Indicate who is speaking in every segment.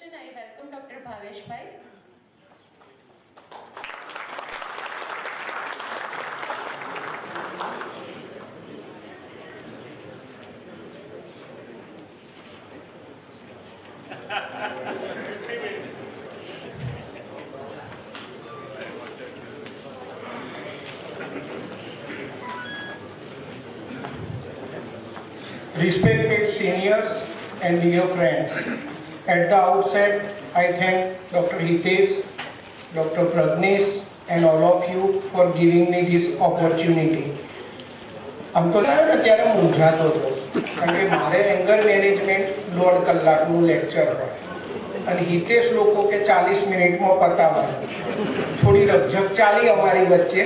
Speaker 1: introduction, I welcome Dr. Bhavesh Bhai.
Speaker 2: Respected seniors and dear friends, at the outset, I thank Dr. Hitesh, Dr. Pragnesh and all of you for giving me this opportunity. આમ તો અત્યારે મૂંઝાતો હતો કારણ કે મારે anger management 1.5 કલાકનું lecture હોય અને હિતેશ લોકો કે 40 મિનિટમાં પતાવવાનું. થોડી રકઝક ચાલી અમારી વચ્ચે,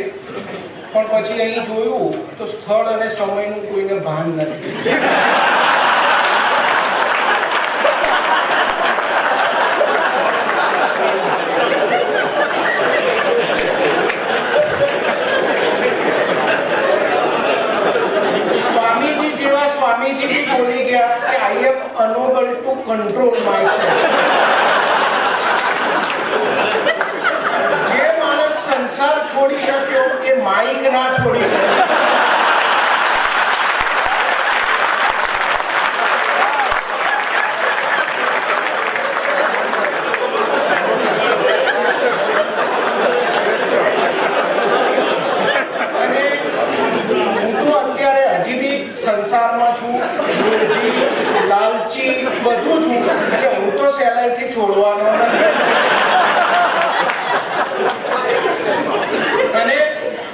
Speaker 2: પણ પછી અહીં જોયું તો સ્થળ અને સમયનું કોઈને ભાન નથી. સ્વામીજી જેવા સ્વામીજી બી બોલી ગયા કે આઈ એમ અનએબલ ટુ કંટ્રોલ માયસેલ્ફ. જે માણસ સંસાર છોડી શક્યો એ માઇક ના છોડી શકે. અને હું તો અત્યારે હજી બી સંસારમાં છું, લોભી, લાલચી બધું છું, એટલે હું તો સહેલાઈથી છોડવાનો નથી. અને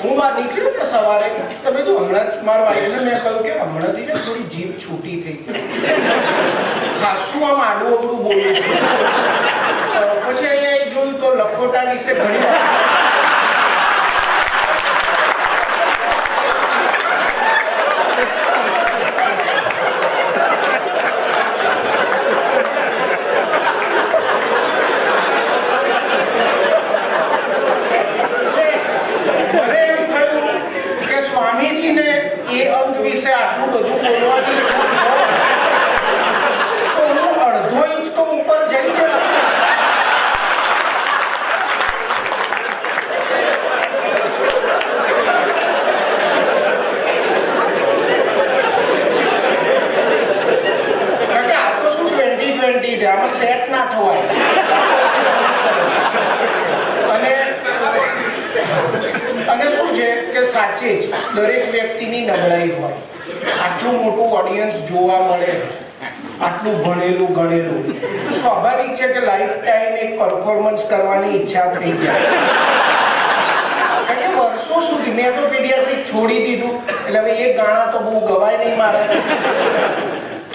Speaker 2: હું બહાર નીકળ્યો ને સવારે, તમે તો હમણાં મારા વાઈફને મેં કહ્યું કે હમણાંથી ને થોડી જીભ છૂટી થઈ ગઈ, ખાસું આમ આડું અવડું બોલું છું. પછી અહીંયા જોયું તો લખોટા વિશે ઘણી વાત. સ્વામીજીને એ અંક વિશે આટલું બધું બોલવાની તો હું અડધો ઇંચ તો ઉપર જઈ જાય. આ તો શું 2020 છે, આમાં સેટ ના થવાય. અને શું છે કે સાચે જ દરેક વ્યક્તિની નબળાઈ હોય. આટલું મોટું ઓડિયન્સ જોવા મળે, આટલું ભણેલું ગણેલું, તો સ્વાભાવિક છે કે લાઈફ ટાઈમ એક પરફોર્મન્સ કરવાની ઈચ્છા થઈ જાય. કારણ કે વર્ષો સુધી મેં તો પીડિયાટ્રિક છોડી દીધું, એટલે હવે એક ગાણા તો બહુ ગવાય નહીં મારે.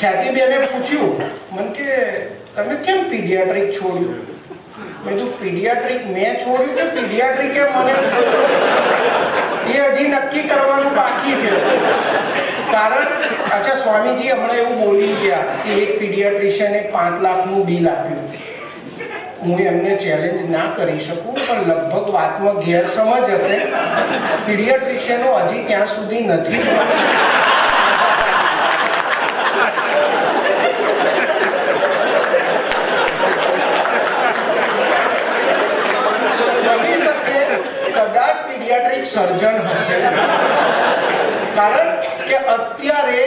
Speaker 2: ખ્યાતિબેને પૂછ્યું મને કે તમે કેમ પીડિયાટ્રિક છોડ્યું? મેં તો પીડિયાટ્રિક મેં છોડ્યું કે પીડિયાટ્રિકે મને છોડ્યું એ હજી નક્કી કરવાનું બાકી છે. કારણ અચ્છા, સ્વામીજી હમણાં એવું બોલી ગયા કે એક પીડિયાટ્રિશિયને 5 લાખનું બિલ આપ્યું. હું એમને ચેલેન્જ ના કરી શકું, પણ લગભગ વાતમાં ગેરસમજ હશે. પીડિયાટ્રિશિયનો હજી ત્યાં સુધી નથી. સર્જન હશે, કારણ કે અત્યારે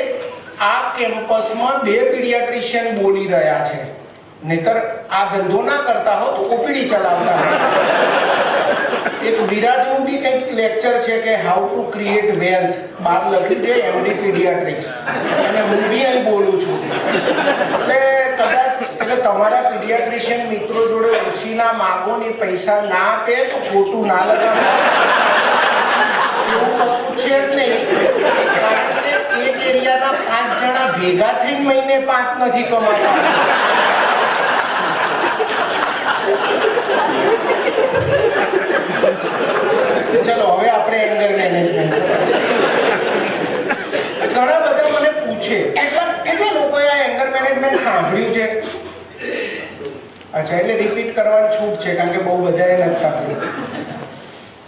Speaker 2: આ કેમ્પસમાં 2 પીડિયાટ્રિશિયન બોલી રહ્યા છે. નહીતર આ ધંધો ના કરતા હોત તો ઓપીડી ચલાવતા હોત. એક વિરાજનું બી કંઈક લેક્ચર છે કે હાઉ ટુ ક્રિએટ વેલ્થ, બહાર લખ્યું છે એમડી પીડિયાટ્રિક્સ, અને હું બી અહીં બોલું છું. એટલે તમારા પીડિયાટ્રિશિયન મિત્રો જોડે ઓછી ના માગો ને પૈસા ના આપે તો ખોટું ના લગાવો. એવું વસ્તુ છે જ નહીં, કારણ કે એક એરિયાના 5 જણા ભેગા થઈને મહિને 5 નથી કમાતા. ચલો હવે આપણે એંગર મેનેજમેન્ટ. ઘણા બધા મને પૂછે, કેટલા લોકોએ આ એંગર મેનેજમેન્ટ સાંભળ્યું છે? અચ્છા, એટલે રિપીટ કરવાની છૂટ છે કારણ કે બહુ બધાએ નથી સાંભળ્યું.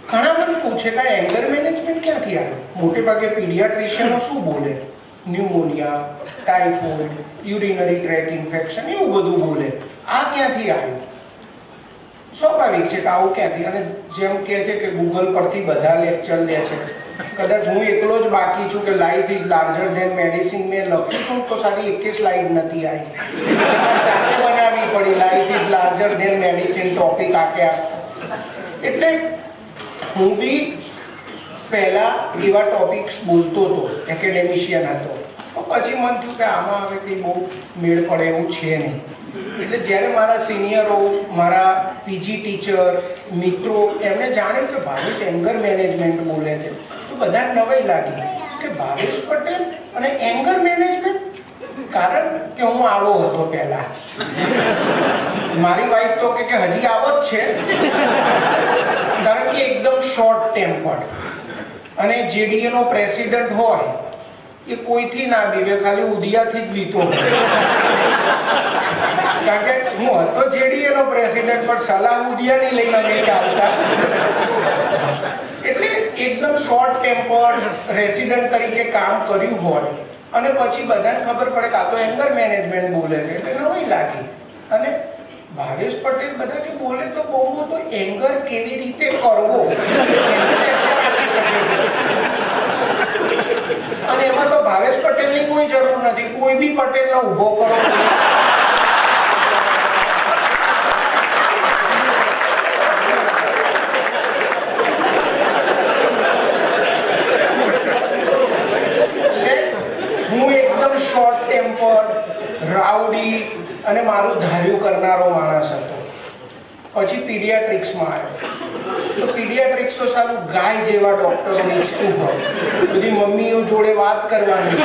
Speaker 2: ઘણા મને પૂછે કે એંગર મેનેજમેન્ટ ક્યાંથી આવે? મોટે ભાગે પીડિયાટ્રિશિયનો શું બોલે? Pneumonia, typhoid, urinary track infection, એવું બધું બોલે. આ ક્યાંથી આવ્યું? સ્વાભાવિક છે કે આવું ક્યાંથી, અને જેમ કહે છે કે ગૂગલ પરથી બધા લેક્ચર લે છે, કદાચ હું એકલો જ બાકી છું કે life is larger than medicine મેં લખ્યું છું તો સારી એકે સ્લાઇડ નથી આવી, જાતે બનાવવી પડી life is larger than medicine topic આપ્યા. એટલે હું બી પહેલા એવા ટોપિક્સ બોલતો હતો, એકેડેમિશિયન હતો, પછી મન થયું કે આમાં હવે કંઈ બહુ મેળ પડે એવું છે નહીં. એટલે જ્યારે મારા સિનિયરો, મારા પીજી ટીચર મિત્રો એમણે જાણ્યું કે ભાવેશ એંગર મેનેજમેન્ટ બોલે છે, તો બધાને નવાઈ લાગી કે ભાવેશ પટેલ અને એંગર મેનેજમેન્ટ. કારણ કે હું આવો હતો પહેલા, મારી વાઈફ તો કે હજી આવો જ છે, કારણ કે એકદમ શોર્ટ ટેમ્પર્ડ, અને જેડીએ નો પ્રેસિડેન્ટ હોય એ કોઈથી ના બીવે, ખાલી ઉદિયાથી જ બીતો. કારણ કે હું હતો જેડીએ નો પ્રેસિડેન્ટ, પણ સલાહ ઉદિયાની લઈને અમે ચાલતા. એટલે એકદમ શોર્ટ ટેમ્પર્ડ રેસિડેન્ટ તરીકે કામ કર્યું હોય, અને પછી બધાને ખબર પડે કે આ તો એંગર મેનેજમેન્ટ બોલે છે, એટલે નવાઈ લાગી. અને ભાવેશ પટેલ બધા બોલે તો બહુ તો એંગર કેવી રીતે કરવો, અને એમાં તો ભાવેશ પટેલની કોઈ જરૂર નથી, કોઈ બી પટેલને ઉભો કરો. હું એકદમ શોર્ટ ટેમ્પર્ડ, રાઉડી અને મારું ધાર્યું કરનારો માણસ હતો. પછી પીડિયાટ્રિક્સમાં આવ્યો, તો પીડિયાટ્રિક્સ તો સારું ગાય જેવા ડોક્ટરો ઈચ્છતું હોય, બધી મમ્મીઓ જોડે વાત કરવાની,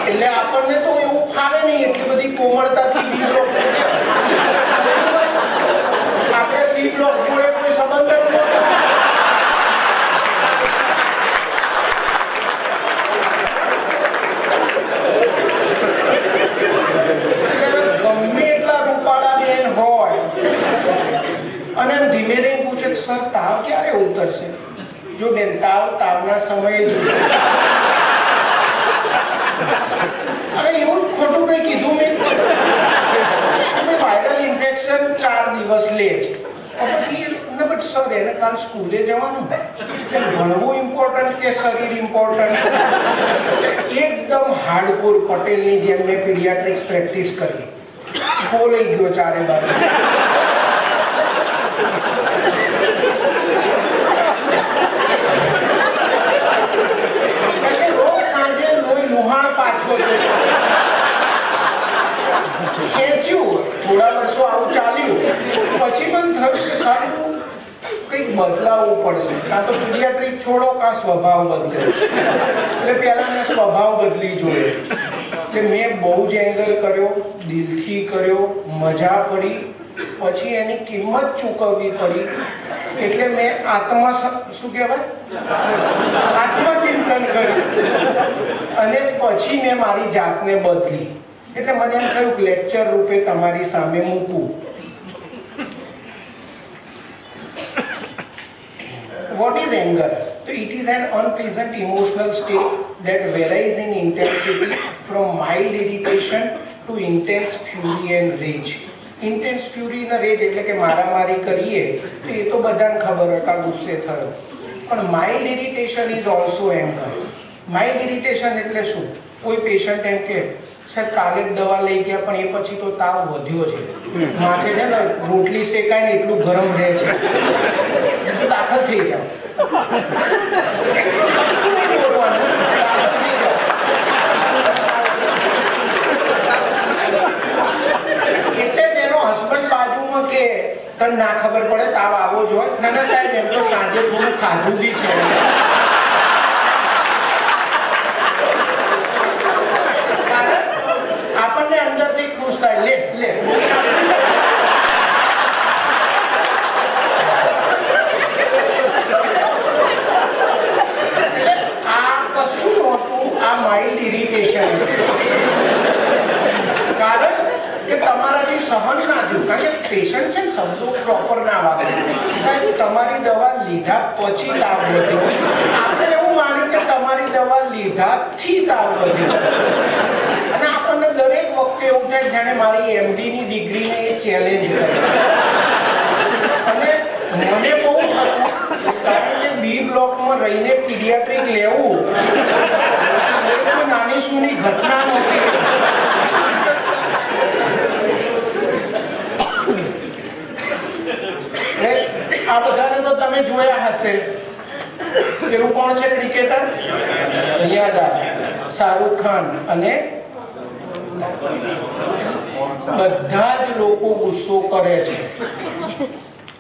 Speaker 2: એટલે આપણને તો એવું ફાવે નહીં, એટલી બધી કોમળતાથી આપણે સી બ્લોક જોડે કોઈ સંબંધ નથી. ગમે એટલા રૂપાળા બેન હોય અને એમ ધીમે રહીને પૂછે સર તાવ ક્યારે ઉતરશે? જો બેન તાવના સમયે જ. હવે એવું જ ખોટું કઈ કીધું મેં? વાયરલ ઇન્ફેક્શન 4 દિવસ લે છે, બટ સર એને કાલ સ્કૂલે જવાનું, ભણવું ઇમ્પોર્ટન્ટ કે શરીર ઇમ્પોર્ટન્ટ? એકદમ હાર્ડકોર પટેલની જેમ મેં પીડિયાટ્રિક્સ પ્રેક્ટિસ કરી, ખોલાઈ ગયો ચારે બાજુ. રોજ સાંજે લોહી લુહાણ પાછો ખેંચ્યું. થોડા વર્ષો આવું ચાલ્યું, પછી મને થયું કે સારું કંઈક બદલાવવું પડશે, કાં તો પીડિયાટ્રિક છોડો કાં સ્વભાવ બદલે. એટલે પહેલા મેં સ્વભાવ બદલી જોઈએ. એટલે મેં બહુ જ એંગર કર્યો, દિલથી કર્યો, મજા પડી, પછી એની કિંમત ચૂકવવી પડી. એટલે મેં આત્મચિંતન કર્યું, અને પછી મેં મારી જાતને બદલી. એટલે મને એમ થયું કે લેક્ચર રૂપે તમારી સામે મૂકું. What is anger? So it is an unpleasant emotional state that varies in intensity from mild irritation to intense fury and rage. Intense fury and rage એટલે કે મારામારી કરીએ તો એ તો બધાને ખબર હોય કે ગુસ્સે થયો. પણ mild irritation is also anger. Mild irritation એટલે શું? કોઈ પેશન્ટ એમ કે સર કાલે જ દવા લઈ ગયા પણ એ પછી તો તાવ વધ્યો છે, માથે છે ને રોટલી શેકાય ને એટલું ગરમ રહે છે, દાખલ થઈ જાવ. એટલે તેનો હસબન્ડ બાજુમાં કે તને ના ખબર પડે તાવ આવો જ હોય? ના સાહેબ એમ તો સાંજે થોડું ખાધું બી છે. આપણને અંદરથી ખુશ થાય, લે આ કશું નહોતું, આ માઇલ્ડ ઇરિટેશન. કારણ કે તમારાથી સહન ના થયું, કારણ કે પેશન્ટ છે ને શબ્દો પ્રોપર ના વાપરે. સાહેબ તમારી દવા લીધા પછી તાવ વધ્યો, આપણે એવું માન્યું કે તમારી દવા લીધાથી તાવ વધ્યો. અને આપણને દરેક વખતે વખતે એવું થાય જાણે મારી MD ની ડિગ્રીને એ ચેલેન્જ કરે. અને મને બહુ થતું, કારણ કે બી બ્લોકમાં રહીને પીડિયાટ્રિક લેવું એ કોઈ નાની સૂની ઘટના નહોતી. આ બધાને તો તમે જોયા હશે. પેલું કોણ છે ક્રિકેટર? યાદ આવે, શાહરુખ ખાન. અને બધા જ લોકો ગુસ્સો કરે છે.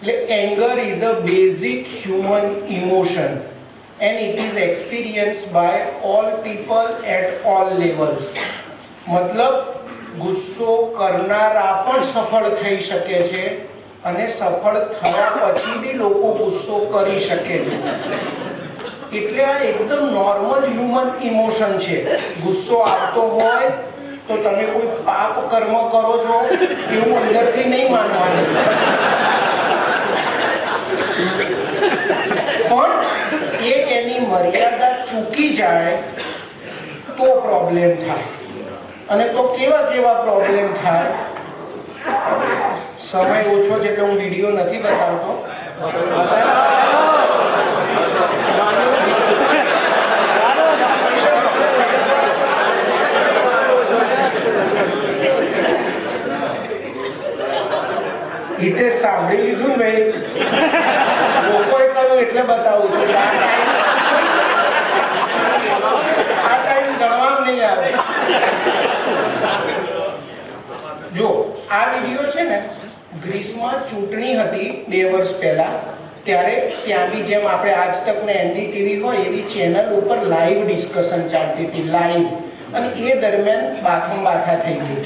Speaker 2: એટલે anger is a basic human emotion and it is experienced by all people at all levels. મતલબ ગુસ્સો કરનારા પણ સફળ થઈ શકે છે અને સફળ થયા પછી બી લોકો ગુસ્સો કરી શકે છે. એટલે આ એકદમ નોર્મલ હ્યુમન ઇમોશન છે. ગુસ્સો આવતો હોય તો તમે કોઈ પાપ કર્મ કરો છો એવું અંદરથી નહીં માનવાનું, પણ એ એની મર્યાદા ચૂકી જાય તો પ્રોબ્લેમ થાય. અને તો કેવા કેવા પ્રોબ્લેમ થાય? સમય ઓછો છે એટલે હું વિડીયો નથી બતાવતો. હિતે સાંભળી લીધું ને, લોકોએ કહ્યું એટલે બતાવું છું. આ ટાઈમ ગણવામાં નહીં આવે. જો આ વિડીયો છે ને, ગ્રીસમાં ચૂંટણી હતી 2 વર્ષ પહેલા, ત્યારે ત્યાં બી જેમ આપણે આજ તક ને NDTV હોય એવી ચેનલ ઉપર લાઈવ ડિસ્કશન ચાલતી હતી, લાઈવ. અને એ દરમિયાન બાથા થઈ ગઈ.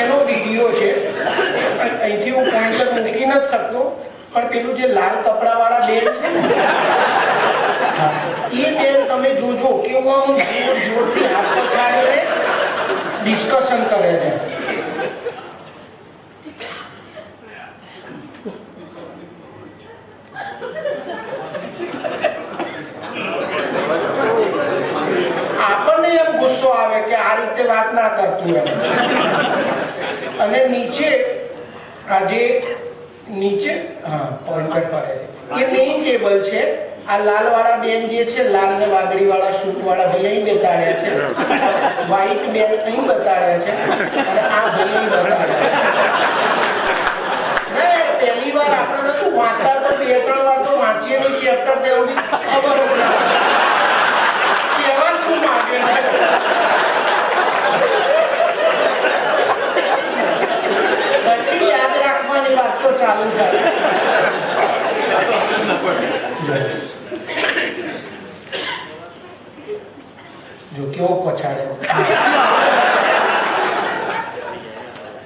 Speaker 2: એનો વિડીયો છે. અહીંથી હું પોઈન્ટર મૂકી નથી શકતો, પણ પેલું જે લાલ કપડા વાળા બેન છે ને, એ બેન તમે જોજો કેવું જોર જોરથી હાથ પછાડીને ડિસ્કશન કરે છે. આપણને એમ ગુસ્સો આવે કે આ રીતે વાત ના કરતું એમ. અને નીચે આજે નીચે પોઈન્ટર ફરે છે, એ મેઇન ટેબલ છે. આ લાલ વાળા બેન જે છે, લાલ ને વાદળી વાળા શૂટ વાળા ભાઈ અહીં બતાડ્યા છે, વ્હાઈટ બેન અહીં બતાડ્યા છે, અને આ ભાઈ અહીં બતાડ્યા. પહેલી વાર આપણે નતું વાંચતા તો 2-3 વાર તો વાંચીએ નહીં ચેપ્ટર, તેવું ખબર જ ના કેવા શું માગે. પછી યાદ રાખવાની વાત તો ચાલુ થાય. જો કેવો પછાડે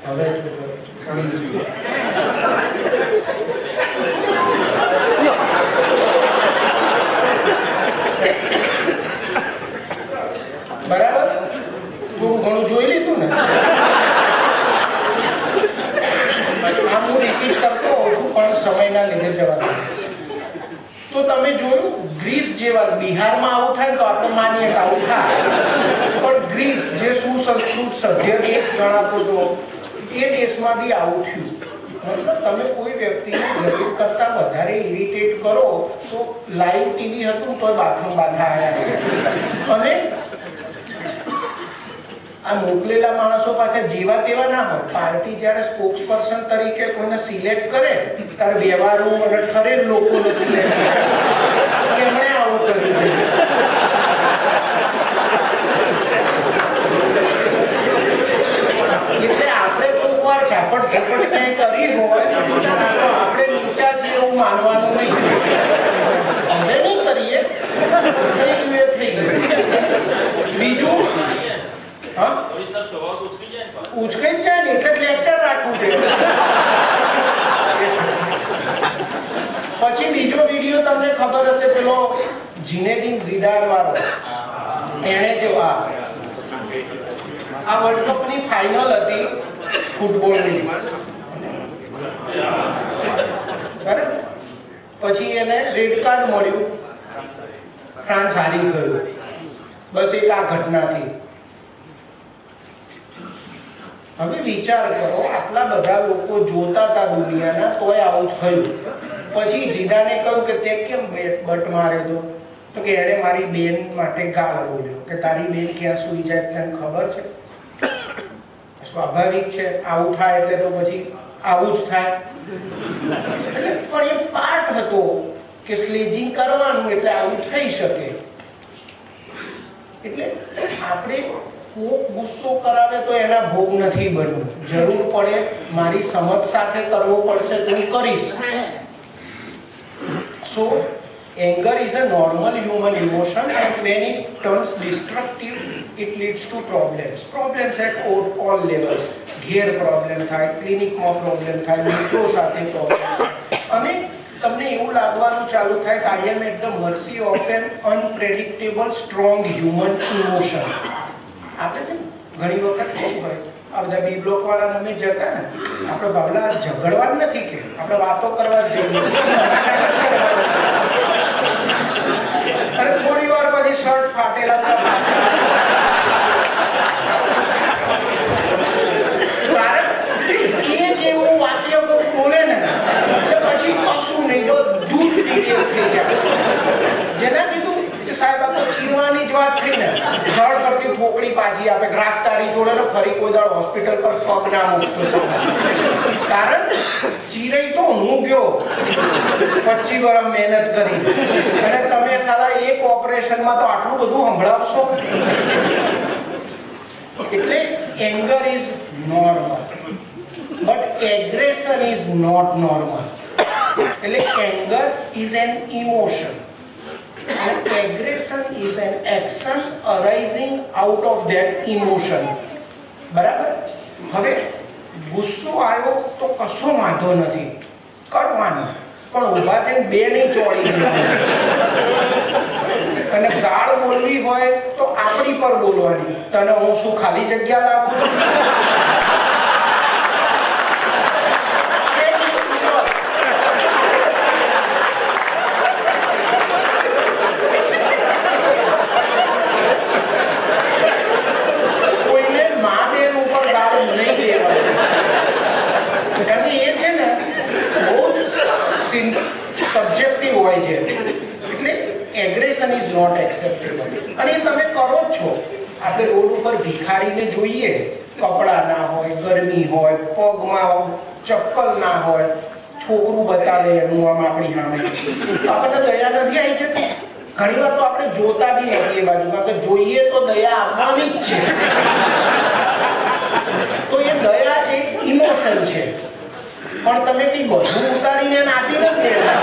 Speaker 2: હવે. બરાબર, થોડું ઘણું જોઈ લીધું ને. આ હું રિપીટ કરતો હોઉં છું પણ સમયના લીધે જવા. તો તમે જોયું, ગ્રીસ જેવા, બિહારમાં આવું થાય તો આપણે માનીએ કે આવું થાય, પણ ગ્રીસ જે સુસંસ્કૃત સભ્ય દેશ ગણાતો હતો, એ દેશમાં બી આવું થયું. તમે કોઈ વ્યક્તિને જરૂર કરતા વધારે ઇરિટેટ કરો તો લાઈવ ટીવી હતું તો બાથરૂમ બાથા આવ્યા. અને આ મોકલેલા માણસો પાછા જેવા તેવા ના હોય. પાર્ટી જયારે સ્પોક્સ પર્સન તરીકે કોઈને સિલેક્ટ કરે ત્યારે વ્યવહારો અને ઠરેલ લોકોને સિલેક્ટ કરે. એમણે આવું કર્યું છે. એટલે આપણે કોઈક વાર ઝાપટ કંઈ કરી હોય તો આપણે નીચા છે એવું માનવાનું નહીં. હવે નહીં કરીએ, થઈ ગયું. બીજું ઉચકાઈ જાય ને એટલે લેક્ચર રાખવું જોઈએ. પછી બીજો વિડીયો તમને ખબર હશે, પેલો ઝિનેદીન ઝિદાન વાળો. એને જો આ વર્લ્ડ કપ ની ફાઇનલ હતી ફૂટબોલની, બરાબર. પછી એને રેડ કાર્ડ મળ્યું, ફ્રાન્સ હારી ગયું. બસ એક આ ઘટનાથી હવે વિચાર કરો, આટલા બધા લોકો જોતા હતા દુનિયાના, તોય આવું થયું. પછી જીદાને કહ્યું કે તે કેમ બટ મારે તો કે એણે મારી બેન માટે ગાળ બોલ્યો કે તારી બેન ક્યાં સુઈ જાય તને ખબર છે. સ્વાભાવિક છે, આવું થાય એટલે તો પછી આવું જ થાય. એટલે પણ એ પાઠ હતો કે સ્લેજિંગ કરવાનું એટલે આવું થઈ શકે. એટલે આપણે કોક ગુસ્સો કરાવે તો એના ભોગ નથી બનવું. જરૂર પડે મારી સમજ સાથે કરવો પડશે તો હું કરીશ. So anger is a normal human emotion, and when it turns destructive, it leads to problems at all levels. ઘેર પ્રોબ્લેમ થાય, ક્લિનિકમાં પ્રોબ્લેમ થાય, મિત્રો સાથે પ્રોબ્લેમ થાય, અને તમને એવું લાગવાનું ચાલુ થાય કે I am at the mercy of an unpredictable strong human emotion. આપણે છે ઘણી વખત કેવું હોય, આ બધા બી બ્લોક વાળા અમે જતા ને, આપણે બાબલા ઝઘડવા જ નથી કે આપણે વાતો કરવા જ જઈએ. અને થોડી વાર પછી શર્ટ ફાટેલા એક એવું વાક્ય બોલે ને પછી કશું નહીં, બધું જ થઈ જાય. જેના કીધું કે સાહેબ આ તો ચીરવાની જ વાત થઈ ને, જળ કરતી થોકડી પાછી આપે, ગ્રાહક તારી જોડે ને ફરી કોઈ દાડ હોસ્પિટલ પર પગ ના મૂકતો. કારણ ચીરાઈ તો હું ગયો 25 વર્ષ મહેનત કરી, અને તમે સાલા એક ઓપરેશનમાં તો આટલું બધું સંભળાવશો. એટલે anger is normal, but aggression is not normal. એટલે anger is an emotion and aggression is an action arising out of that emotion. બરાબર? હવે ગુસ્સો આવ્યો તો કશો વાંધો નથી, કરવાનો, પણ ઊભા થઈને બે નહીં ચોળી દેવાની. અને ગાળ બોલવી હોય તો આપણી પર બોલવાની. તને હું શું ખાલી જગ્યા લાવું છું? સબ્જેક્ટિવ હોય છે. એટલે એગ્રેશન ઇઝ નોટ એક્સેપ્ટેબલ. અને તમે કરો જ છો. આપણે રોડ ઉપર ભિખારીને જોઈએ, કપડા ના હોય, ગરમી હોય, પગમાં ચપ્પલ ના હોય, છોકરું બતાવે એનું આમ આપણી સામે, આપણને દયા નથી આવી જતી. ઘણી વાર તો આપણે જોતા બી નથી એ બાજુમાં, કે જોઈએ તો દયા આવવાની જ છે. તો એ દયા એ ઇમોશન છે, પણ તમે કઈ બધું ઉતારીને આપી નથી દેતા.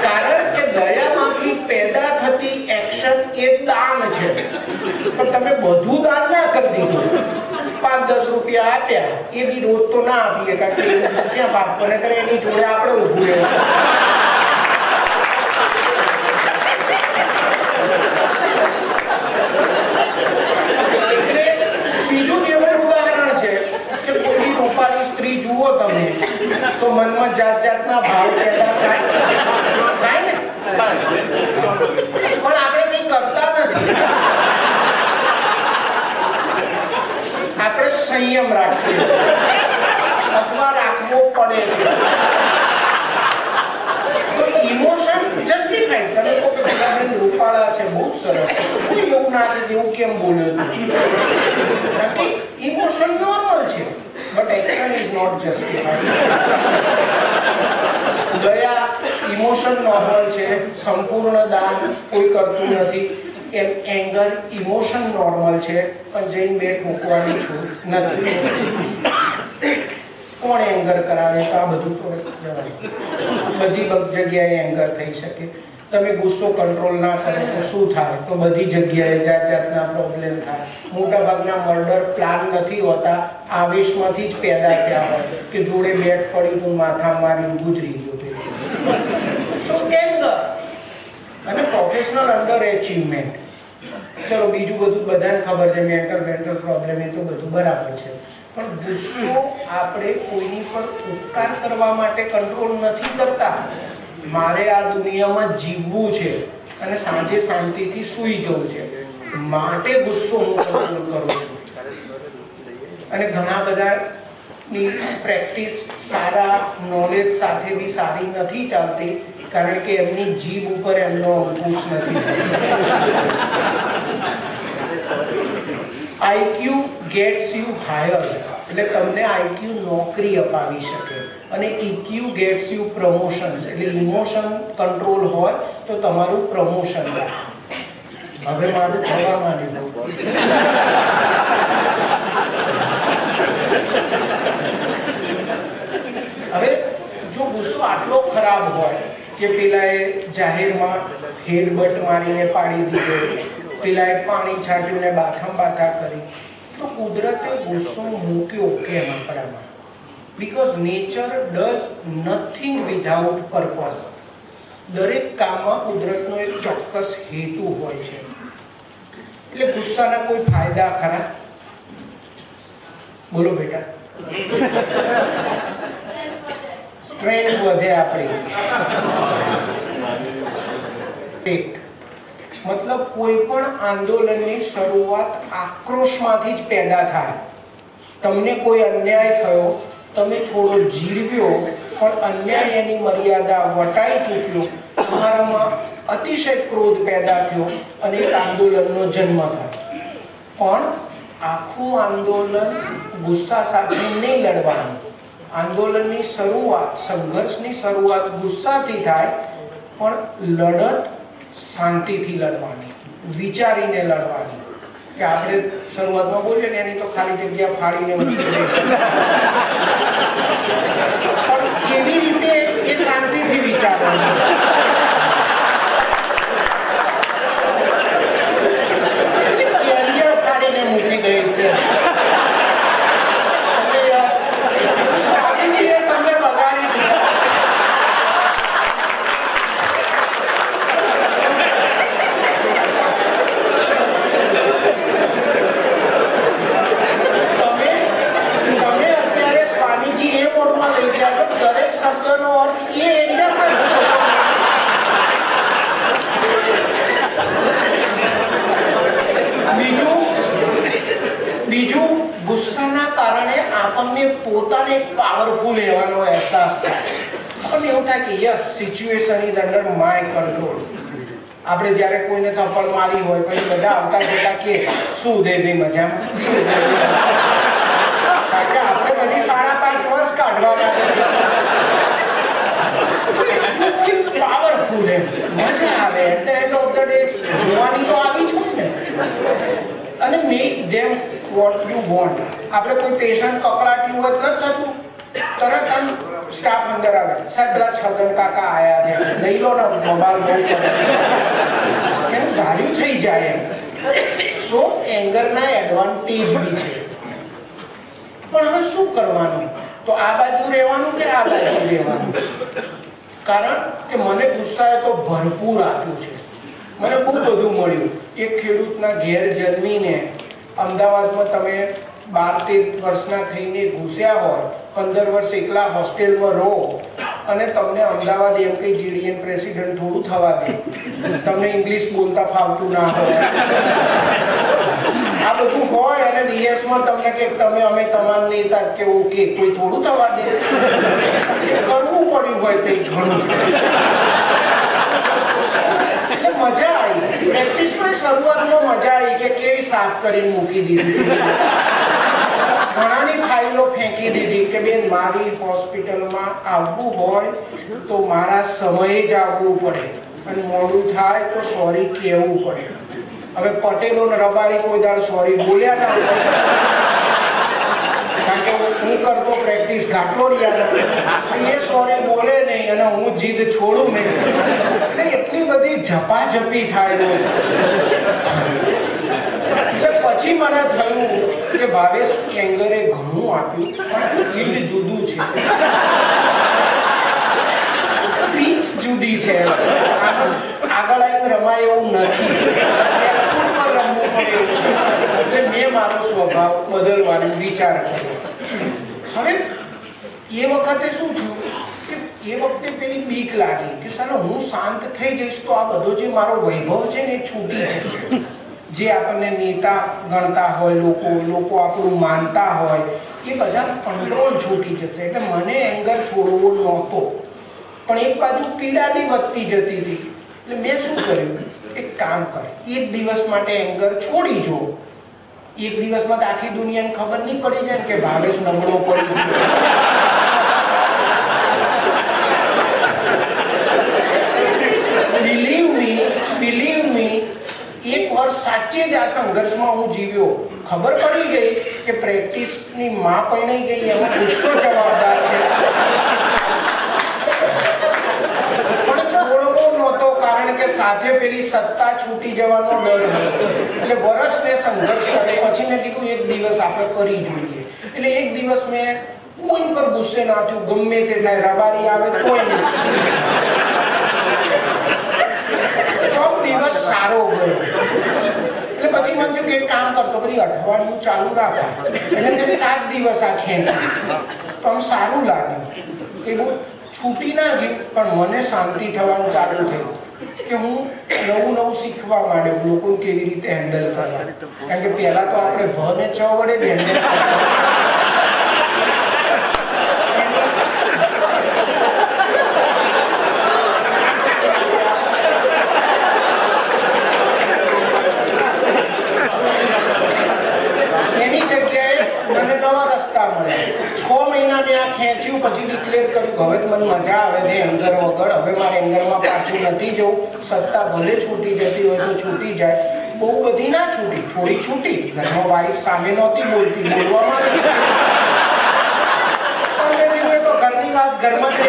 Speaker 2: કારણ કે દયામાંથી પેદા થતી એક્શન એ દાન છે. પણ તમે બધું દાન ના કરી દીધું. 5-10 રૂપિયા આપ્યા, એ બી રોજ તો ના આપીએ, કારણ કે ક્યાં બાપને કરે એની જોડે આપણે ઊભું રહેવું. બીજું કેવું ઉદાહરણ છે કે કોઈ રૂપાળી સ્ત્રી જુઓ તમે તો મનમાં જાત જાતના ભાવ પેદા થાય ને, પણ આપણે કઈ કરતા નથી. આપણે સંયમ રાખીએ અથવા રાખવો પડે છે. તો ઇમોશન જસ્ટિફાઈડ. તમે કહો કે રૂપાળા છે, બહુ સરસ, કોઈ એવું ના છે જેવું કેમ બોલ્યો હતું. ઇમોશન નોર્મલ છે, but action is not justified. દયા ઇમોશન નોર્મલ છે, સંપૂર્ણ દાન કોઈ કરતું નથી. એમ એંગર ઇમોશન નોર્મલ છે, પણ જઈને બે ઠોકવાની છૂટ નથી. કોણ એંગર કરાવે તો આ બધું તો બધી જગ્યાએ એંગર થઈ શકે. તમે ગુસ્સો કંટ્રોલ ના કરો તો શું થાય? તો બધી જગ્યાએ જાત જાતના પ્રોબ્લેમ થાય. મોટા ભાગના મર્ડર પ્લાન નથી હોતા, આવેશમાંથી જ પેદા થયા હોય કે જોડે બેટ પડી તું માથા મારી ગુજરી ગયો. સો એંગર અને પ્રોફેશનલ અંડર એચિવમેન્ટ. ચલો બીજું બધું બધાને ખબર છે, મેન્ટલ પ્રોબ્લેમ એ તો બધું બરાબર છે, પણ ગુસ્સો આપણે કોઈની પર ઉપકાર કરવા માટે કંટ્રોલ નથી કરતા. મારે આ દુનિયામાં જીવવું છે અને સાંજે શાંતિથી સૂઈ જવું છે, માટે ગુસ્સો હું કંટ્રોલ કરું છું. અને ઘણા બધાની પ્રેક્ટિસ સારા નોલેજ સાથે બી સારી નથી ચાલતી, કારણ કે એમની જીભ ઉપર એમનો અંકુશ નથી. આઈક્યુ ગેટ્સ યુ હાયર, એટલે તમને આઈક્યુ નોકરી અપાવી શકે, અને ઇક્યુ ગેટ્સ યુ પ્રમોશન્સ, એટલે ઇમોશન કંટ્રોલ હોય તો તમારું પ્રમોશન થાય. હવે મારું થવા માંડ્યું. હવે જો ગુસ્સો આટલો ખરાબ હોય કે પેલાએ જાહેરમાં હેડબટ મારીને પાડી દીધો, પેલાએ પાણી છાંટ્યું ને બાથા કરી, તો કુદરતે ગુસ્સો મૂક્યો કેમ આપણામાં? Because nature does nothing without purpose. દરેક કામમાં કુદરતનો એક ચોક્કસ હેતુ હોય છે. એટલે ગુસ્સાના કોઈ ફાયદા ખરા? બોલો બેટા. સ્ટ્રેન્થ વધે આપણી. મતલબ કોઈ પણ આંદોલનની શરૂઆત આક્રોશમાંથી જ પેદા થાય. તમને કોઈ અન્યાય થયો, તમે થોડો જીરવ્યો, પણ અન્યાયની મર્યાદા વટાઈ ચૂક્યો, તમારામાં અતિશય ક્રોધ પેદા થયો અને એક આંદોલનનો જન્મ થાય. પણ આખું આંદોલન ગુસ્સા સાથે નહીં લડવાનું. આંદોલનની શરૂઆત, સંઘર્ષની શરૂઆત ગુસ્સાથી થાય, પણ લડત શાંતિથી લડવાની, વિચારીને લડવાની. કે આપણે શરૂઆતમાં બોલીએ કે એની તો ખાલી જગ્યા ફાડીને મૂકી દઈશું, પણ કેવી રીતે એ શાંતિથી વિચારવાનું. કેરિયર ફાડીને મૂકી દઈશ તમને બગાડી દીધા. દરેક શબ્દનો અર્થ એ બીજું ગુસ્સાના કારણે આપણને પોતાને પાવરફુલ લેવાનો અહેસાસ થાય. આપણને એવું થાય કે yes, situation is under my control. આપણે જ્યારે કોઈને થપ્પડ મારી હોય, પછી બધા આવતા જતા કે શું દેવી મજામાં, કારણ કે આપણે બધી 5.5 વર્ષ કાઢવાના. પાવરફુલ એમ મજા આવે. At the end of the day જોવાની તો આવી જ હોય ને. અને make them what you want. આપણે કોઈ પેશન્ટ કકળાટ્યું હોય નથી થતું, તરત આમ સ્ટાફ અંદર આવે, સાહેબ પેલા છગન કાકા આયા છે, લઈ લો ને મોબાઈલ બહુ એનું ધાર્યું થઈ જાય એમ. સો એંગરના એડવાન્ટેજ બી છે. પણ હવે શું કરવાનું? તો આ બાજુ રહેવાનું કે આ બાજુ રહેવાનું? કારણ કે મને ગુસ્સાએ તો ભરપૂર આપ્યું છે. મને બહુ બધું મળ્યું. એક ખેડૂતના ઘેર જન્મીને અમદાવાદમાં તમે 12-13 વર્ષના થઈને ઘૂસ્યા હોય, 15 વર્ષ એકલા હોસ્ટેલમાં રહો, અને તમને અમદાવાદ એમ કઈ જીડીએન પ્રેસિડેન્ટ થોડું થવા દે. તમને ઇંગ્લિશ બોલતા ફાવતું ના હોય, આ બધું હોય, અને ડીએસમાં તમને કે તમે અમે તમારા નેતા કે ઓકે, કોઈ થોડું થવા દે. કરવું પડ્યું હોય તે ઘણું. એટલે મજા આવી. પ્રેક્ટિસમાં શરૂઆતમાં મજા આવી કે કેવી સાફ કરીને મૂકી દીધી, ઘણાની ફાઇલો ફેંકી દીધી કે બેન મારી હોસ્પિટલમાં આવવું હોય તો મારા સમયે જ આવવું પડે, અને મોડું થાય તો સોરી કહેવું પડે. હવે પટેલો ને રબારી કોઈ દાડ સોરી બોલ્યા ના, કારણ કે હું કરતો પ્રેક્ટિસ ઘાટલોડિયા, એ સોરી બોલે નહીં અને હું જીદ છોડું નહીં. એટલે એટલી બધી ઝપાઝપી થાય. એટલે પછી મને થયું કે ભાવેશ એંગરે ઘણું આપ્યું, પણ ફિલ્ડ જુદું છે, પીચ જુદી છે. આગળ આવીને રમાય એવું નથી, રમવું પડે એવું છે. એટલે મેં મારો સ્વભાવ બદલવાનો વિચાર કર્યો. હવે એ વખતે શું થયું કે એ વખતે પેલી બીક લાગી કે સાલો હું શાંત થઈ જઈશ તો આ બધો જે મારો વૈભવ છે ને એ છૂટી જશે. જે આપણને નેતા ગણતા હોય, લોકો આપણું માનતા હોય, એ બધા કંટ્રોલ છૂટી જશે. એટલે મને એંગર છોડવો નહોતો, પણ એક બાજુ પીડા બી વધતી જતી હતી. એટલે મેં શું કર્યું, એક કામ કર, એક દિવસ માટે એંગર છોડી જો. એક દિવસમાં તો આખી દુનિયાને ખબર નહીં પડી જાય કે ભાવેશ નબળો પડી ગયો. બિલીવ મી, એક વર્ષ સાચે જ આ સંઘર્ષમાં હું જીવ્યો. ખબર પડી ગઈ કે પ્રેક્ટિસની માં પરણાઈ ગઈ, એમાં ગુસ્સો જવાબદાર છે. પણ છોડવો નહોતો, કારણ કે સાથે પેલી સત્તા છૂટી જવાનો ડર હતો. એટલે વર્ષ મેં સંઘર્ષ કર્યો. પછી મેં કીધું એક દિવસ આપણે કરી જોઈએ. એટલે એક દિવસ મેં કોઈ પર ગુસ્સે ના થયું, ગમે તે થાય, રબારી આવે કોઈ નહીં. દિવસ સારો ગયો. એટલે પછી મને થયું કે એક કામ કરતો, પછી અઠવાડિયું ચાલુ રાખા. એટલે મેં 7 દિવસ આ ખેંચી, તો આમ સારું લાગ્યું. એ બહુ છૂટી ના ગયું, પણ મને શાંતિ થવાનું ચાલુ થયું કે હું નવું શીખવા માંડ્યો, લોકોને કેવી રીતે હેન્ડલ કરવા. કારણ કે પહેલા તો આપણે ભને ચ વડે જ હેન્ડલ કરતા. ખેંચ્યું, પછી ડિક્લેર કર્યું હવે મને મજા આવે છે એંગર વગર, હવે મારે એંગરમાં પાછું નથી જવું. સત્તા ભલે છૂટી જતી હોય તો છૂટી જાય, બહુ બધી ના છૂટી, થોડી છૂટી. ઘરમાં વાઈફ સામે નહોતી બોલતી, બોલવામાં તો ઘરની વાત ઘરમાં જ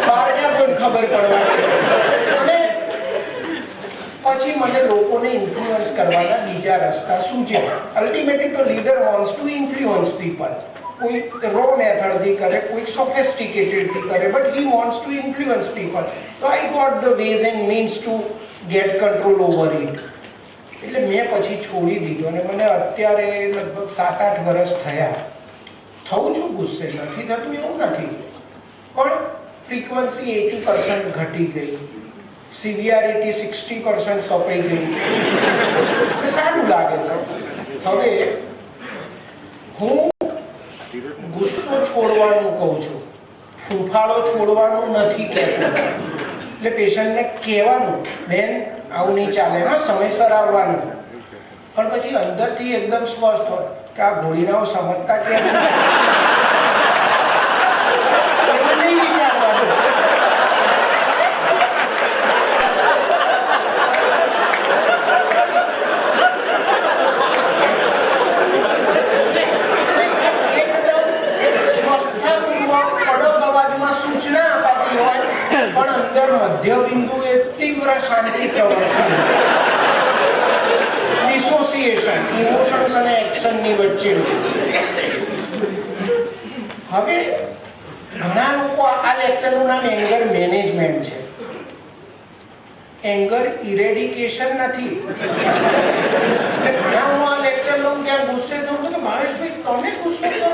Speaker 2: બહાર ક્યાં કોઈને ખબર પડવાની. અને પછી મને લોકોને ઇન્ફ્લુઅન્સ કરવાના બીજા રસ્તા સૂચ્યા. અલ્ટિમેટલી તો leader wants to influence people. કોઈ રો મેથડથી કરે, કોઈ સોફિસ્ટિકેટેડથી કરે, but he wants to influence people. તો I got the ways and means to get control over it. એટલે મેં પછી છોડી દીધું, અને મને અત્યારે લગભગ 7-8 વર્ષ થયા. થવું છું ગુસ્સે, નથી થતું એવું નથી, પણ ફ્રીક્વન્સી 80% ઘટી ગઈ, સિવિયારિટી 60% કપાઈ ગઈ. સારું લાગે છે. હવે હું ગુસ્સો છોડવાનું કહું છું, ફૂંફાળો છોડવાનું નથી કહેતો. એટલે પેશન્ટને કહેવાનું, બેન આવું નહીં ચાલે, હા સમયસર આવવાનું. પણ પછી અંદરથી એકદમ સ્વસ્થ હોય કે આ ઘોડીનાઓ સમજતા કેમ નહીં વિચારવાનું. પણ અંદર મધ્ય બિંદુ એ તીવ્ર શાંતિ પ્રવૃત્તિ, ડિસોસિએશન, ઇમોશન્સ અને એક્શનની વચ્ચે. હવે ઘણા લોકો, આ લેક્ચરનું નામ એંગર મેનેજમેન્ટ છે. એંગર ઇરેડિકેશન નથી. ઘણા હું આ લેક્ચર લઉં ત્યાં ગુસ્સે થઉં છું કે ભાવેશભાઈ તમે ગુસ્સે કરો,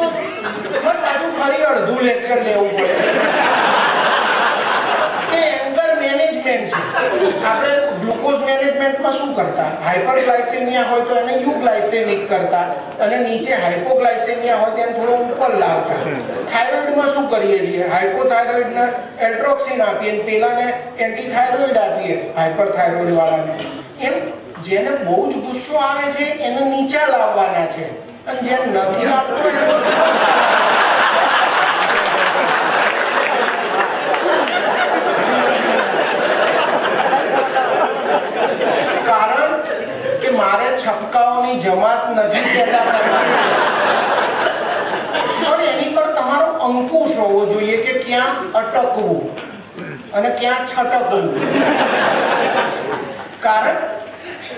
Speaker 2: પણ તારું ખરી અડધું લેક્ચર લેવું પડે. આપણે ગ્લુકોઝ મેનેજમેન્ટમાં શું કરતા, હાઇપરગ્લાયસેમિયા હોય તો એને યુગ્લાયસેમિક કરતા, અને નીચે હાઇપોગ્લાયસેમિયા હોય તેને થોડો ઉપર લાવતા. થાઇરોઇડમાં શું કરીએ છીએ, હાઇપોથાઇરોઇડને એલ્ટ્રોક્સિન આપીએ, પેલાને એન્ટીથાઇરોઇડ આપીએ, હાઇપરથાઇરોઇડ વાળાને. એમ જેને બહુ જ ગુસ્સો આવે છે એને નીચે લાવવાના છે, અને જેને નથી આવતો મારે છક્કાઓની જમાત નથી કહેતા, પણ એની પર તમારો અંકુશ હોવો જોઈએ કે ક્યાં અટકવું અને ક્યાં છટકવું. કારણ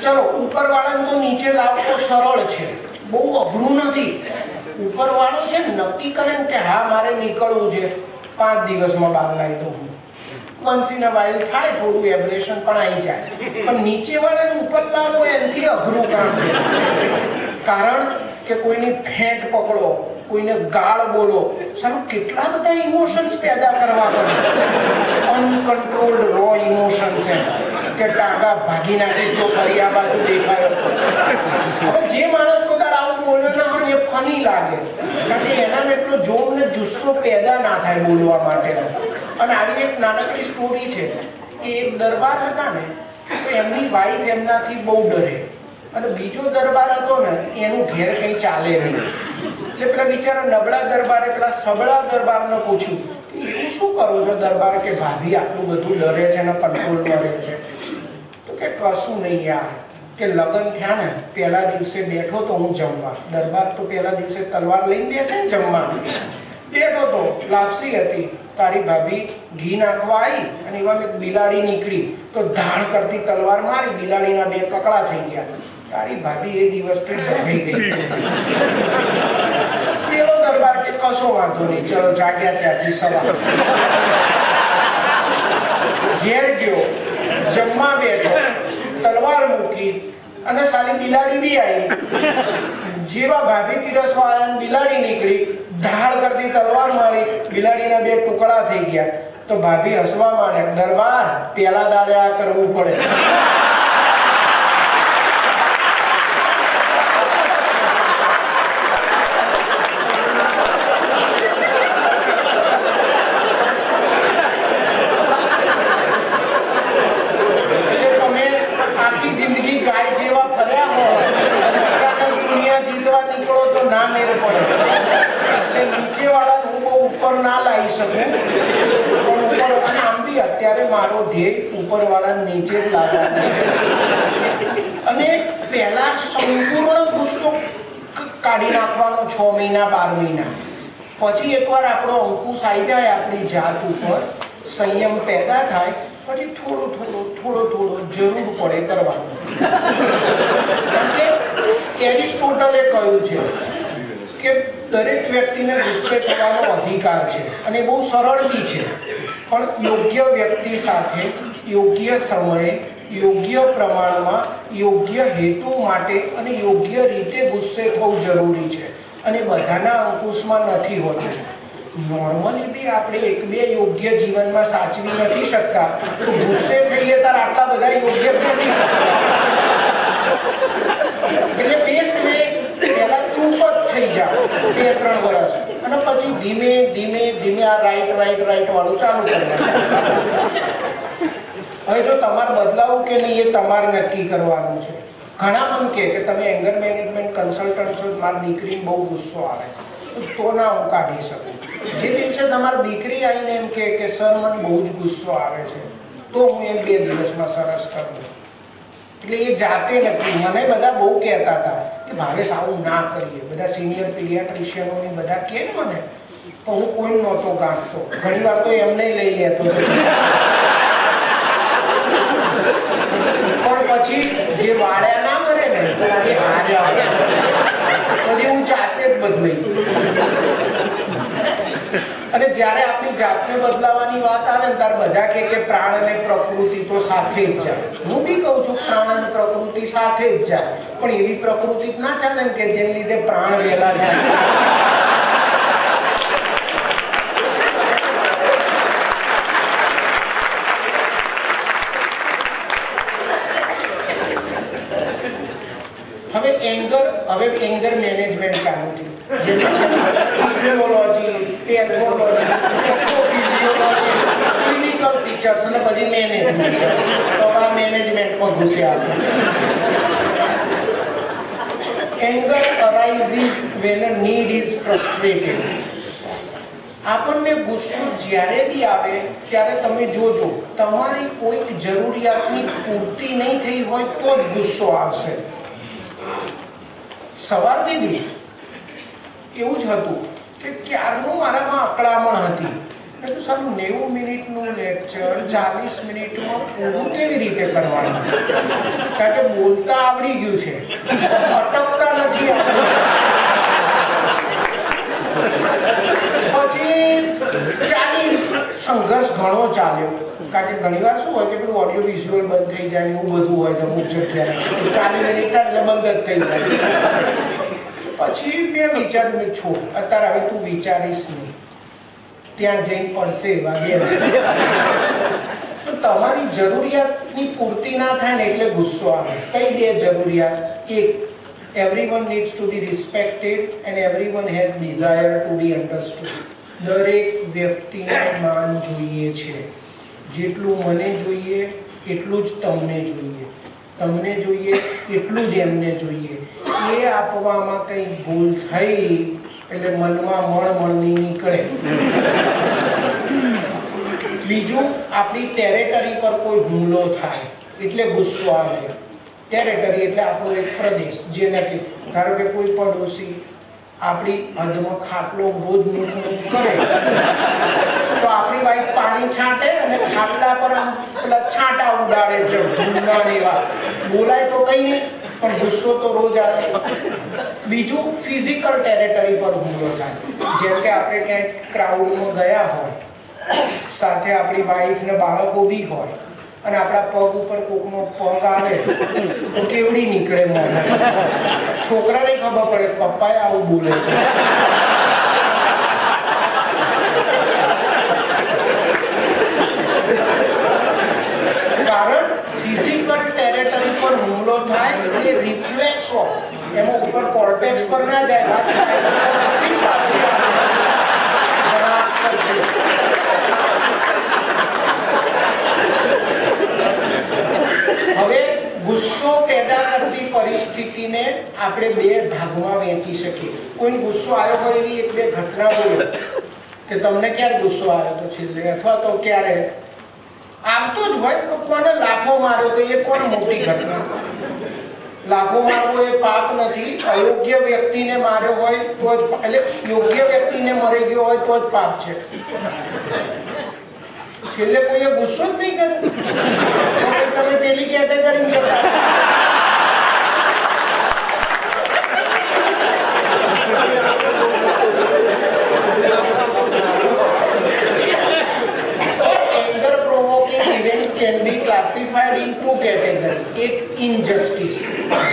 Speaker 2: ચલો ઉપરવાળાને તો નીચે લાવવો સરળ છે, બહુ અઘરું નથી. ઉપરવાળો છે નક્કી કરે કે હા મારે નીકળવું છે, 5 દિવસમાં બહાર લાવી દઉં. once in a while થાય, થોડું એબ્રેશન પણ આવી જાય, પણ નીચે વાળાને ઉપર લાવો એનાથી અઘરું કામ છે. કારણ કે કોઈની ફેંટ પકડો, કોઈને ગાળ બોલો, સારું કેટલા બધા ઇમોશન્સ પેદા કરવા પડે. અનકન્ટ્રોલ્ડ રો ઇમોશન્સ, એમ કે કે ટાંગા ભાગી નાખે જો ફરી આ બાજુ દેખાયો. હવે જે માણસ પોતાને આવું બોલ્યો ના હોય એ ફની લાગે, કારણ કે એનામાં એટલો જોમ ને જુસ્સો પેદા ના થાય બોલવા માટે. અને આવી એક નાનકડી સ્ટોરી છે કે એક દરબાર હતા ને, તો એમની વાઈફ એમનાથી બહુ ડરે, અને બીજો દરબાર હતો ને એનું ઘેર કઈ ચાલે નહીં. એટલે પેલા બિચારા નબળા દરબારે પેલા સબળા દરબારને પૂછ્યું, એવું શું કરો છો દરબાર કે ભાભી આટલું બધું ડરે છે અને કંટ્રોલમાં રહે છે? તો કે કશું નહીં યાર, કે લગ્ન થયા ને પહેલા દિવસે બેઠો તો હું જમવા. દરબાર તો પહેલા દિવસે તલવાર લઈને બેસે ને જમવા. બેઠો તો લાપસી હતી, તારી ભાભી ઘી નાખવા આવી અને એમાં એક બિલાડી નીકળી તો ધાણ કરતી તલવાર મારી, બિલાડીના બે કકડા થઈ ગયા. તારી ભાભી એ દિવસથી ડરી ગઈ. પેલો દરબાર કે કશો વાંધો નહીં, ચલો જાગ્યા ત્યાંથી સવાર. ઘેર ગયો, જમવા બેઠો, તલવાર મૂકી અને સાલી બિલાડી બી આવી. જેવા ભાભી પીરસવા આવ્યા, બિલાડી નીકળી, ધાડ કરતી તલવાર મારી, બિલાડીના બે ટુકડા થઈ ગયા. તો ભાભી હસવા માંડે, દરબાર પેલા દાડે આ કરવું પડે. મારો ધ્યેય ઉપરવાળા નીચે જ લાવવાનો. અને પહેલા સંપૂર્ણ ગુસ્સો કાઢી નાખવાનો 6 મહિના 12 મહિના. પછી એકવાર આપણો અંકુશ આવી જાય આપણી જાત ઉપર, સંયમ પેદા થાય, પછી થોડો જરૂર પડે કરવાનો. એરિસ્ટોટલે કહ્યું છે કે દરેક વ્યક્તિને ગુસ્સે થવાનો અધિકાર છે, અને બહુ સરળ બી છે. પણ યોગ્ય વ્યક્તિ સાથે યોગ્ય સમયે યોગ્ય પ્રમાણમાં યોગ્ય હેતુ માટે અને યોગ્ય રીતે ગુસ્સે થવું જરૂરી છે, અને બધાના અંકુશમાં નથી હોતું. નોર્મલી બી આપણે એક બે યોગ્ય જીવનમાં સાચવી નથી શકતા, તો ગુસ્સે થઈએ ત્યારે આટલા બધા યોગ્ય નથી શકતા. એટલે બેસ્ટ વે પહેલા ચૂપ જ થઈ જાઓ 2-3 વર્ષ, અને પછી ધીમે ધીમે આ રાઈટ વાળું ચાલુ કરવાનું. હવે જો તમારે બદલાવું કે નહીં એ તમારે નક્કી કરવાનું છે. ઘણા મને કે તમે એંગર મેનેજમેન્ટ કન્સલ્ટન્ટ છો, મારી દીકરીને બહુ ગુસ્સો આવે, તો ના હું કાઢી શકું. જે દિવસે તમારી દીકરી આવીને એમ કે સર મને બહુ જ ગુસ્સો આવે છે, તો હું એમ 2 દિવસમાં સરસ કરું. એટલે એ જાતે નથી. મને બધા બહુ કહેતા હતા કે ભાવેશ આવું ના કરીએ, બધા સિનિયર પીડિયાટ્રિશિયનો બધા કે મને, તો હું કોઈ નહોતો ગાંઠતો. ઘણી વાર તો એમને લઈ લેતો. પણ પછી જે વાળ્યા ના મરે ને એ હાર્યા, પછી હું જાતે જ બદલાઈ. અને જ્યારે આપણી જાતને બદલાવાની વાત આવે ને ત્યારે બધા કે પ્રાણ અને પ્રકૃતિ તો સાથે જ જાય. હું બી કહું છું પ્રાણ અને પ્રકૃતિ સાથે જ જાય, પણ એવી પ્રકૃતિ જ ના ચાલે ને કે જેને લીધે પ્રાણ વહેલા જાય. હવે એંગર મેનેજમેન્ટ ચાલુ થયું. Ecology, pathology, physiology, clinical teachers અને બધી મેનેજમેન્ટ. તો આ મેનેજમેન્ટમાં ઘૂસ્યા. Anger arises when a need is frustrated. આપણને ગુસ્સો જ્યારે બી આવે ત્યારે તમે જોજો, તમારી કોઈક જરૂરિયાતની પૂર્તિ નહીં થઈ હોય તો જ ગુસ્સો આવશે. સવારથી બી એવું જ હતું કે ક્યારનું મારામાં અકળામણ હતી. મેં તો સારું 90 મિનિટનું લેક્ચર 40 મિનિટમાં પૂરું કેવી રીતે કરવાનું? કારણ કે બોલતા આવડી ગયું છે, અટકતા નથી પછી સંઘર્ષ ઘણો ચાલ્યો. કારણ કે ઘણી વાર શું હોય કે પેલું ઓડિયો વિઝ્યુઅલ બંધ થઈ જાય, એવું બધું હોય છે અમુક જગ્યાએ. 40 મિનિટ એટલે બંધ જ થઈ જાય. પછી મેં વિચાર્યું છોડ, અત્યારે હવે તું વિચારીશ નહીં, ત્યાં જઈને પડશે તો તમારી જરૂરિયાતની પૂર્તિ ના થાય ને એટલે ગુસ્સો આવે. કઈ બે જરૂરિયાત? એક, everyone needs to be respected and everyone has desire to be understood. દરેક વ્યક્તિને માન જોઈએ છે. જેટલું મને જોઈએ એટલું જ તમને જોઈએ, તમને જોઈએ એટલું જ એમને જોઈએ. એ આપવામાં કંઈ ભૂલ થઈ એટલે મનમાં મણમણની નીકળે. બીજું, આપણી ટેરેટરી પર કોઈ હુમલો થાય એટલે ગુસ્સો આવે. ટેરેટરી એટલે આપણો એક પ્રદેશ, જેનાથી ધારો કે કોઈ પડોશી આપણી હદમાં ખાટલો રોજ મૂકવું કરે તો આપણી વાઈફ પાણી છાંટે અને ખાટલા પર આમ પેલા છાંટા ઉડાડે છે, ધૂળના એવા. બોલાય તો કઈ નહીં, પણ ગુસ્સો તો રોજ આવે. બીજું, ફિઝિકલ ટેરેટરી પર હુમલો થાય. જેમ કે આપણે ક્યાંક ક્રાઉડમાં ગયા હોય, સાથે આપણી વાઈફ ને બાળકો બી હોય, અને આપણા પગ ઉપર કોકનો પગ આવે તો કેવડી નીકળે મોઢા. છોકરાને ખબર પડે પપ્પાએ આવું બોલે. કારણ ફિઝિકલ ટેરેટરી પર હુમલો થાય એ રિફ્લેક્સ હોય, એમાં ઉપર કોર્ટેક્સ પર ના જાય, વાત હવે ગુસ્સો પેદા કરતી પરિસ્થિતિને આપણે બે ભાગમાં વહેંચી શકીએ. કોઈ ગુસ્સો આવ્યો હોય એવી એક બે ઘટના બોલો કે તમને ક્યારે ગુસ્સો આવ્યો તો છેલ્લે, અથવા તો ક્યારે આવતો જ હોય તો કોને લાફો માર્યો તો એ કોણ મોટી ઘટના? લાફો મારવો એ પાપ નથી. અયોગ્ય વ્યક્તિને માર્યો હોય તો જ, એટલે યોગ્ય વ્યક્તિને મરી ગયો હોય તો જ પાપ છે. છેલ્લે કોઈએ ગુસ્સો જ નહીં કર્યો, તમે પેલી કેટેગરી જતા. Anger provoking events can be classified in two categories. એક, injustice.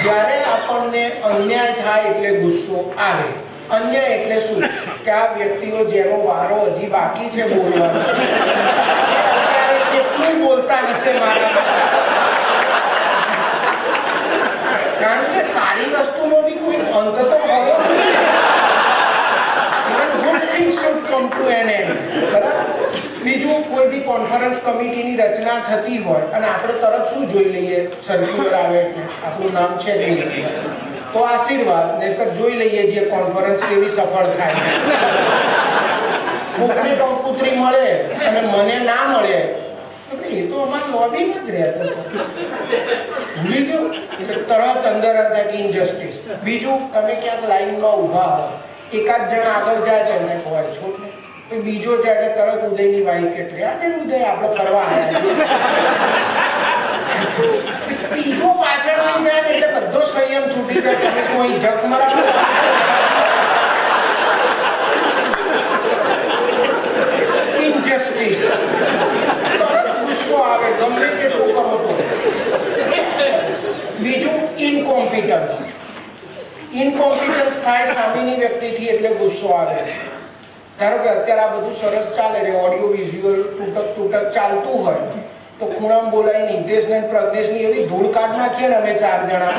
Speaker 2: જ્યારે આપણને અન્યાય થાય એટલે ગુસ્સો આવે. અન્યાય એટલે શું? કે આ વ્યક્તિઓ જેનો વારો હજી બાકી છે બોલવાનો, કેટલું બોલતા હશે મારા. કારણ કે સારી વસ્તુનો બી કોઈ અંત તો હોવો જોઈએ. Good things should come to an end. બરાબર? બીજું, કોઈ બી કોન્ફરન્સ કમિટીની રચના થતી હોય અને આપણે તરત શું જોઈ લઈએ? સર્ક્યુલર આવે એટલે આપણું નામ છે તો આશીર્વાદ, નહીતર જોઈ લઈએ જે કોન્ફરન્સ કેવી સફળ થાય. કોકને કંકુતરી મળે અને મને ના મળે એ તો અમારા લોબીમાં જ રહેતો, ભૂલી ગયો એટલે તરત અંદર હતા કે ઇનજસ્ટિસ. બીજું, તમે ક્યાંક લાઈનમાં ઊભા હો, એકાદ જણ આગળ જાય તો એમને ખવાય છો, બીજો જાય એટલે તરત ઉદયની વાઈફ કેટલી આ ઉદય આપણે કરવા આવ્યા. ત્રીજો પાછળ નહીં જાય એટલે બધો સંયમ છૂટી જાય. તમે શું અહીં જખ મરાવો? ઇનજસ્ટિસ, તરત ગુસ્સો આવે ગમે તેટલું કરો તો. બીજું, ઇનકોમ્પિટન્સ. ઇનકોમ્પિટન્સ થાય સામેની વ્યક્તિથી એટલે ગુસ્સો આવે. ધારો કે અત્યારે આ બધું સરસ ચાલે છે, ઓડિયો વિઝ્યુઅલ તૂટક ચાલતું હોય તો ખૂણામાં બોલાય નિર્દેશને પ્રજ્ઞેશની એવી ધૂળ કાઢ નાખીએ ને અમે ચાર જણા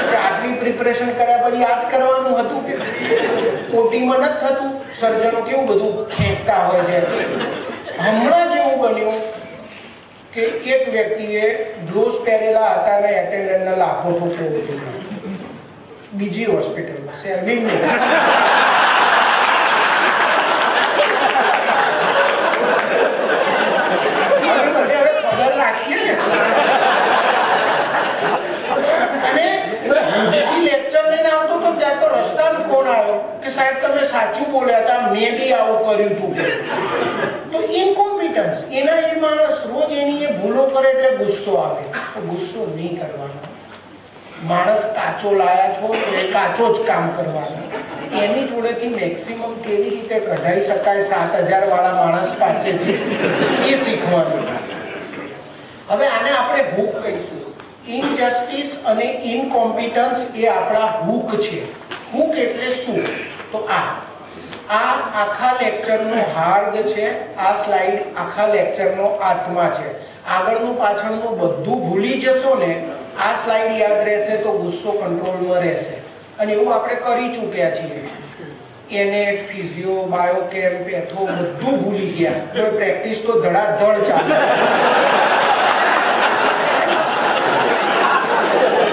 Speaker 2: કે આટલી પ્રિપરેશન કર્યા પછી આ જ કરવાનું હતું કે ઓટીમાં નથી થતું. સર્જનો કેવું બધું ફેંકતા હોય છે. હમણાં જેવું બન્યું કે એક વ્યક્તિએ ગ્લોવ્સ પહેરેલા હતા ને એટેન્ડન્ટને લાફો ઠોક્યો બીજી હોસ્પિટલમાં, શેરબીનની. સાચું બોલ્યા હતા, મેં બી આવું કર્યું હતું. તો ઇનકોમ્પિટન્સ, એના એ માણસ રોજ એની એ ભૂલો કરે એટલે ગુસ્સો આવે. તો ગુસ્સો નહીં કરવાનો. માણસ કાચો લાયા છો એટલે કાચો જ કામ કરવાનો. એની જોડેથી મેક્સિમમ કેવી રીતે કઢાઈ શકાય 7000 વાળા માણસ પાસેથી એ શીખવાનું. હવે આને આપણે હૂક કહીશું. ઇનજસ્ટિસ અને ઇનકોમ્પિટન્સ એ આપણા હૂક છે. હૂક એટલે શું? તો આ આખા લેક્ચરનો હાર્દ છે, આ સ્લાઇડ આખા લેક્ચરનો આત્મા છે. આગળનું પાછળનું બધું ભૂલી જશો ને, આ સ્લાઇડ યાદ રહેશે તો ગુસ્સો કંટ્રોલમાં રહેશે. અને એવું આપણે કરી ચૂક્યા છીએ. એનેટ, ફિઝિયો, બાયોકેમ, પેથો બધું ભૂલી ગયા. તો પ્રેક્ટિસ તો ધડાધડ ચાલે.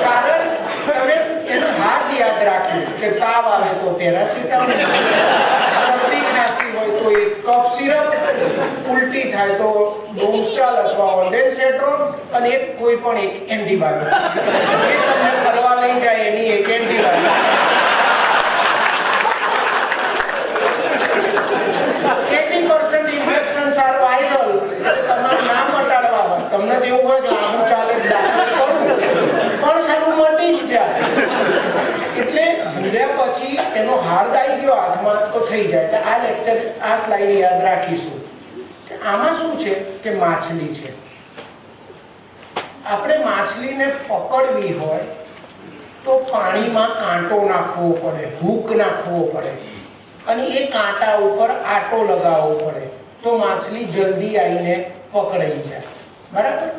Speaker 2: કારણ તમે એનું હાથ યાદ રાખ્યું કે તાવ આવે તો પેરાસિટામોલ, શરદી ખાંસી હોય તો એક કફ સિરપ, ઉલટી થાય તો ડોમસ્ટાલ અથવા ઓન્ડેન્સેટ્રોન, અને એક કોઈ પણ એક એન્ટીબાયોટિક જે તમને ફરવા લઈ જાય એની એક એન્ટીબાયોટિક. 80% infections R viral. તમારું નામ મટાડવા હોય, તમને તો એવું હોય કે હું ચાલે દાખલ કરું પણ સારું મટી જ જાય. એટલે ભૂલ્યા પછી એનો હાર્દ આવી ગયો હાથમાં તો થઈ જાય. એટલે આ લેક્ચર, આ સ્લાઇડ યાદ રાખીશું. આમાં શું છે કે માછલી છે. આપણે માછલીને પકડવી હોય તો પાણીમાં કાંટો નાખવો પડે, હૂક નાખવો પડે, અને એ કાંટા ઉપર આટો લગાવવો પડે તો માછલી જલ્દી આવીને પકડાઈ જાય. બરાબર?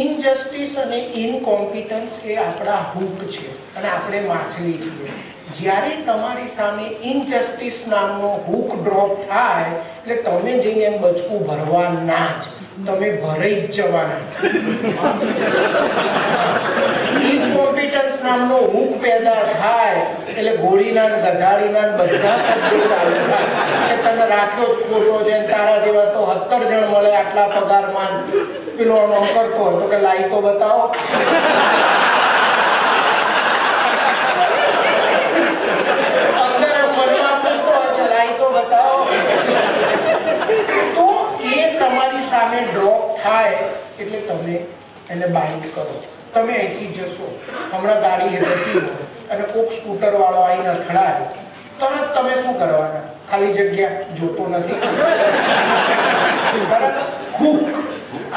Speaker 2: ઇનજસ્ટિસ અને ઇનકોમ્પિટન્સ એ આપણા હૂક છે અને આપણે માછલી છીએ. જ્યારે તમારી સામે ઇનજસ્ટિસ નામનો હૂક ડ્રોપ થાય એટલે તમે જઈને એમ બચકું ભરવા ના જ, તમે ભરાઈ જ જવાના. ઇનકોમ્પિટન્સ નામનો હૂક પેદા થાય એટલે ઘોડીના ગધાડીના બધા શબ્દો ચાલુ થાય કે તને રાખ્યો જ ખોટો છે, તારા જેવા તો 17 જણ મળે આટલા પગારમાં. પેલો નોમ કરતો હતો કે લાઈ તો બતાવો. તો એ તમારી સામે ડ્રોપ થાય એટલે તમે એને બાઇટ કરો. તમે અહીંથી જશો, હમણાં ગાડી હેઠળથી હોય અને કોક સ્કૂટર વાળો આવીને અથડાય તરત તમે શું કરવાના? ખાલી જગ્યા જોતો નથી. બરાબર? હૂક,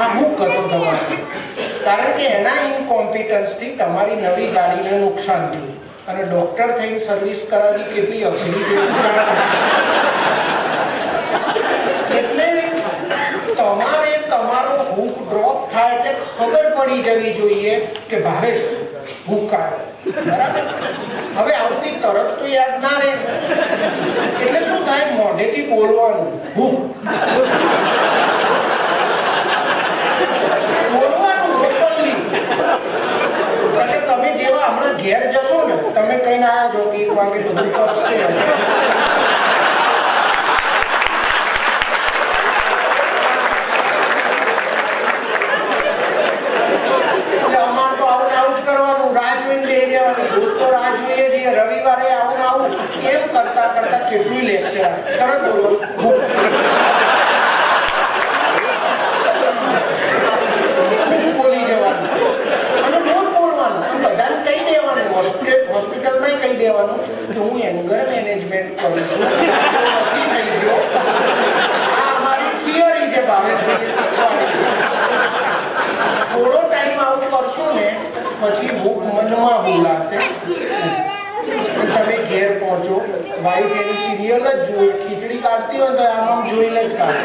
Speaker 2: આ હૂક હતો તમારે. કારણ કે એના ઇનકોમ્પિટન્સથી તમારી નવી ગાડીને નુકસાન થયું અને ડોક્ટર થઈને સર્વિસ કરાવવી કેટલી અઘરી છે. એટલે તમારે તમારો હૂક ડ્રોપ થાય એટલે ખબર પડી જવી જોઈએ કે ભાવેશ હૂક આવે. બરાબર? હવે આવતી તરત તો યાદ ના રહે એટલે શું થાય? મોઢેથી બોલવાનું હૂક, બોલવાનું ઓપનલી. કારણ કે તમે જેવા હમણાં ઘેર જશો ને, તમે કહીને આયા છો કે 1 વાગે બધું કરશે, રવિવારે આવું એમ કરતા કરતા કેટલું લેક્ચર તરત બોલો બોલી જવાનું અને રોજ બોલવાનું. બધાને કહી દેવાનું, હોસ્પિટલમાં કહી દેવાનું કે હું એંગર મેનેજમેન્ટ કરું છું. થઈ ગયો. આ અમારી થિયરી છે ભાવેશભાઈએ શીખવાડી. થોડો ટાઈમ આવું કરશો ને પછી ભૂખ મનમાં બોલાશે. તમે ઘેર પહોંચો, વાઈફ એની સિરિયલ જ જુએ, ખીચડી કાઢતી હોય તો આમ જોઈને જ કાઢે.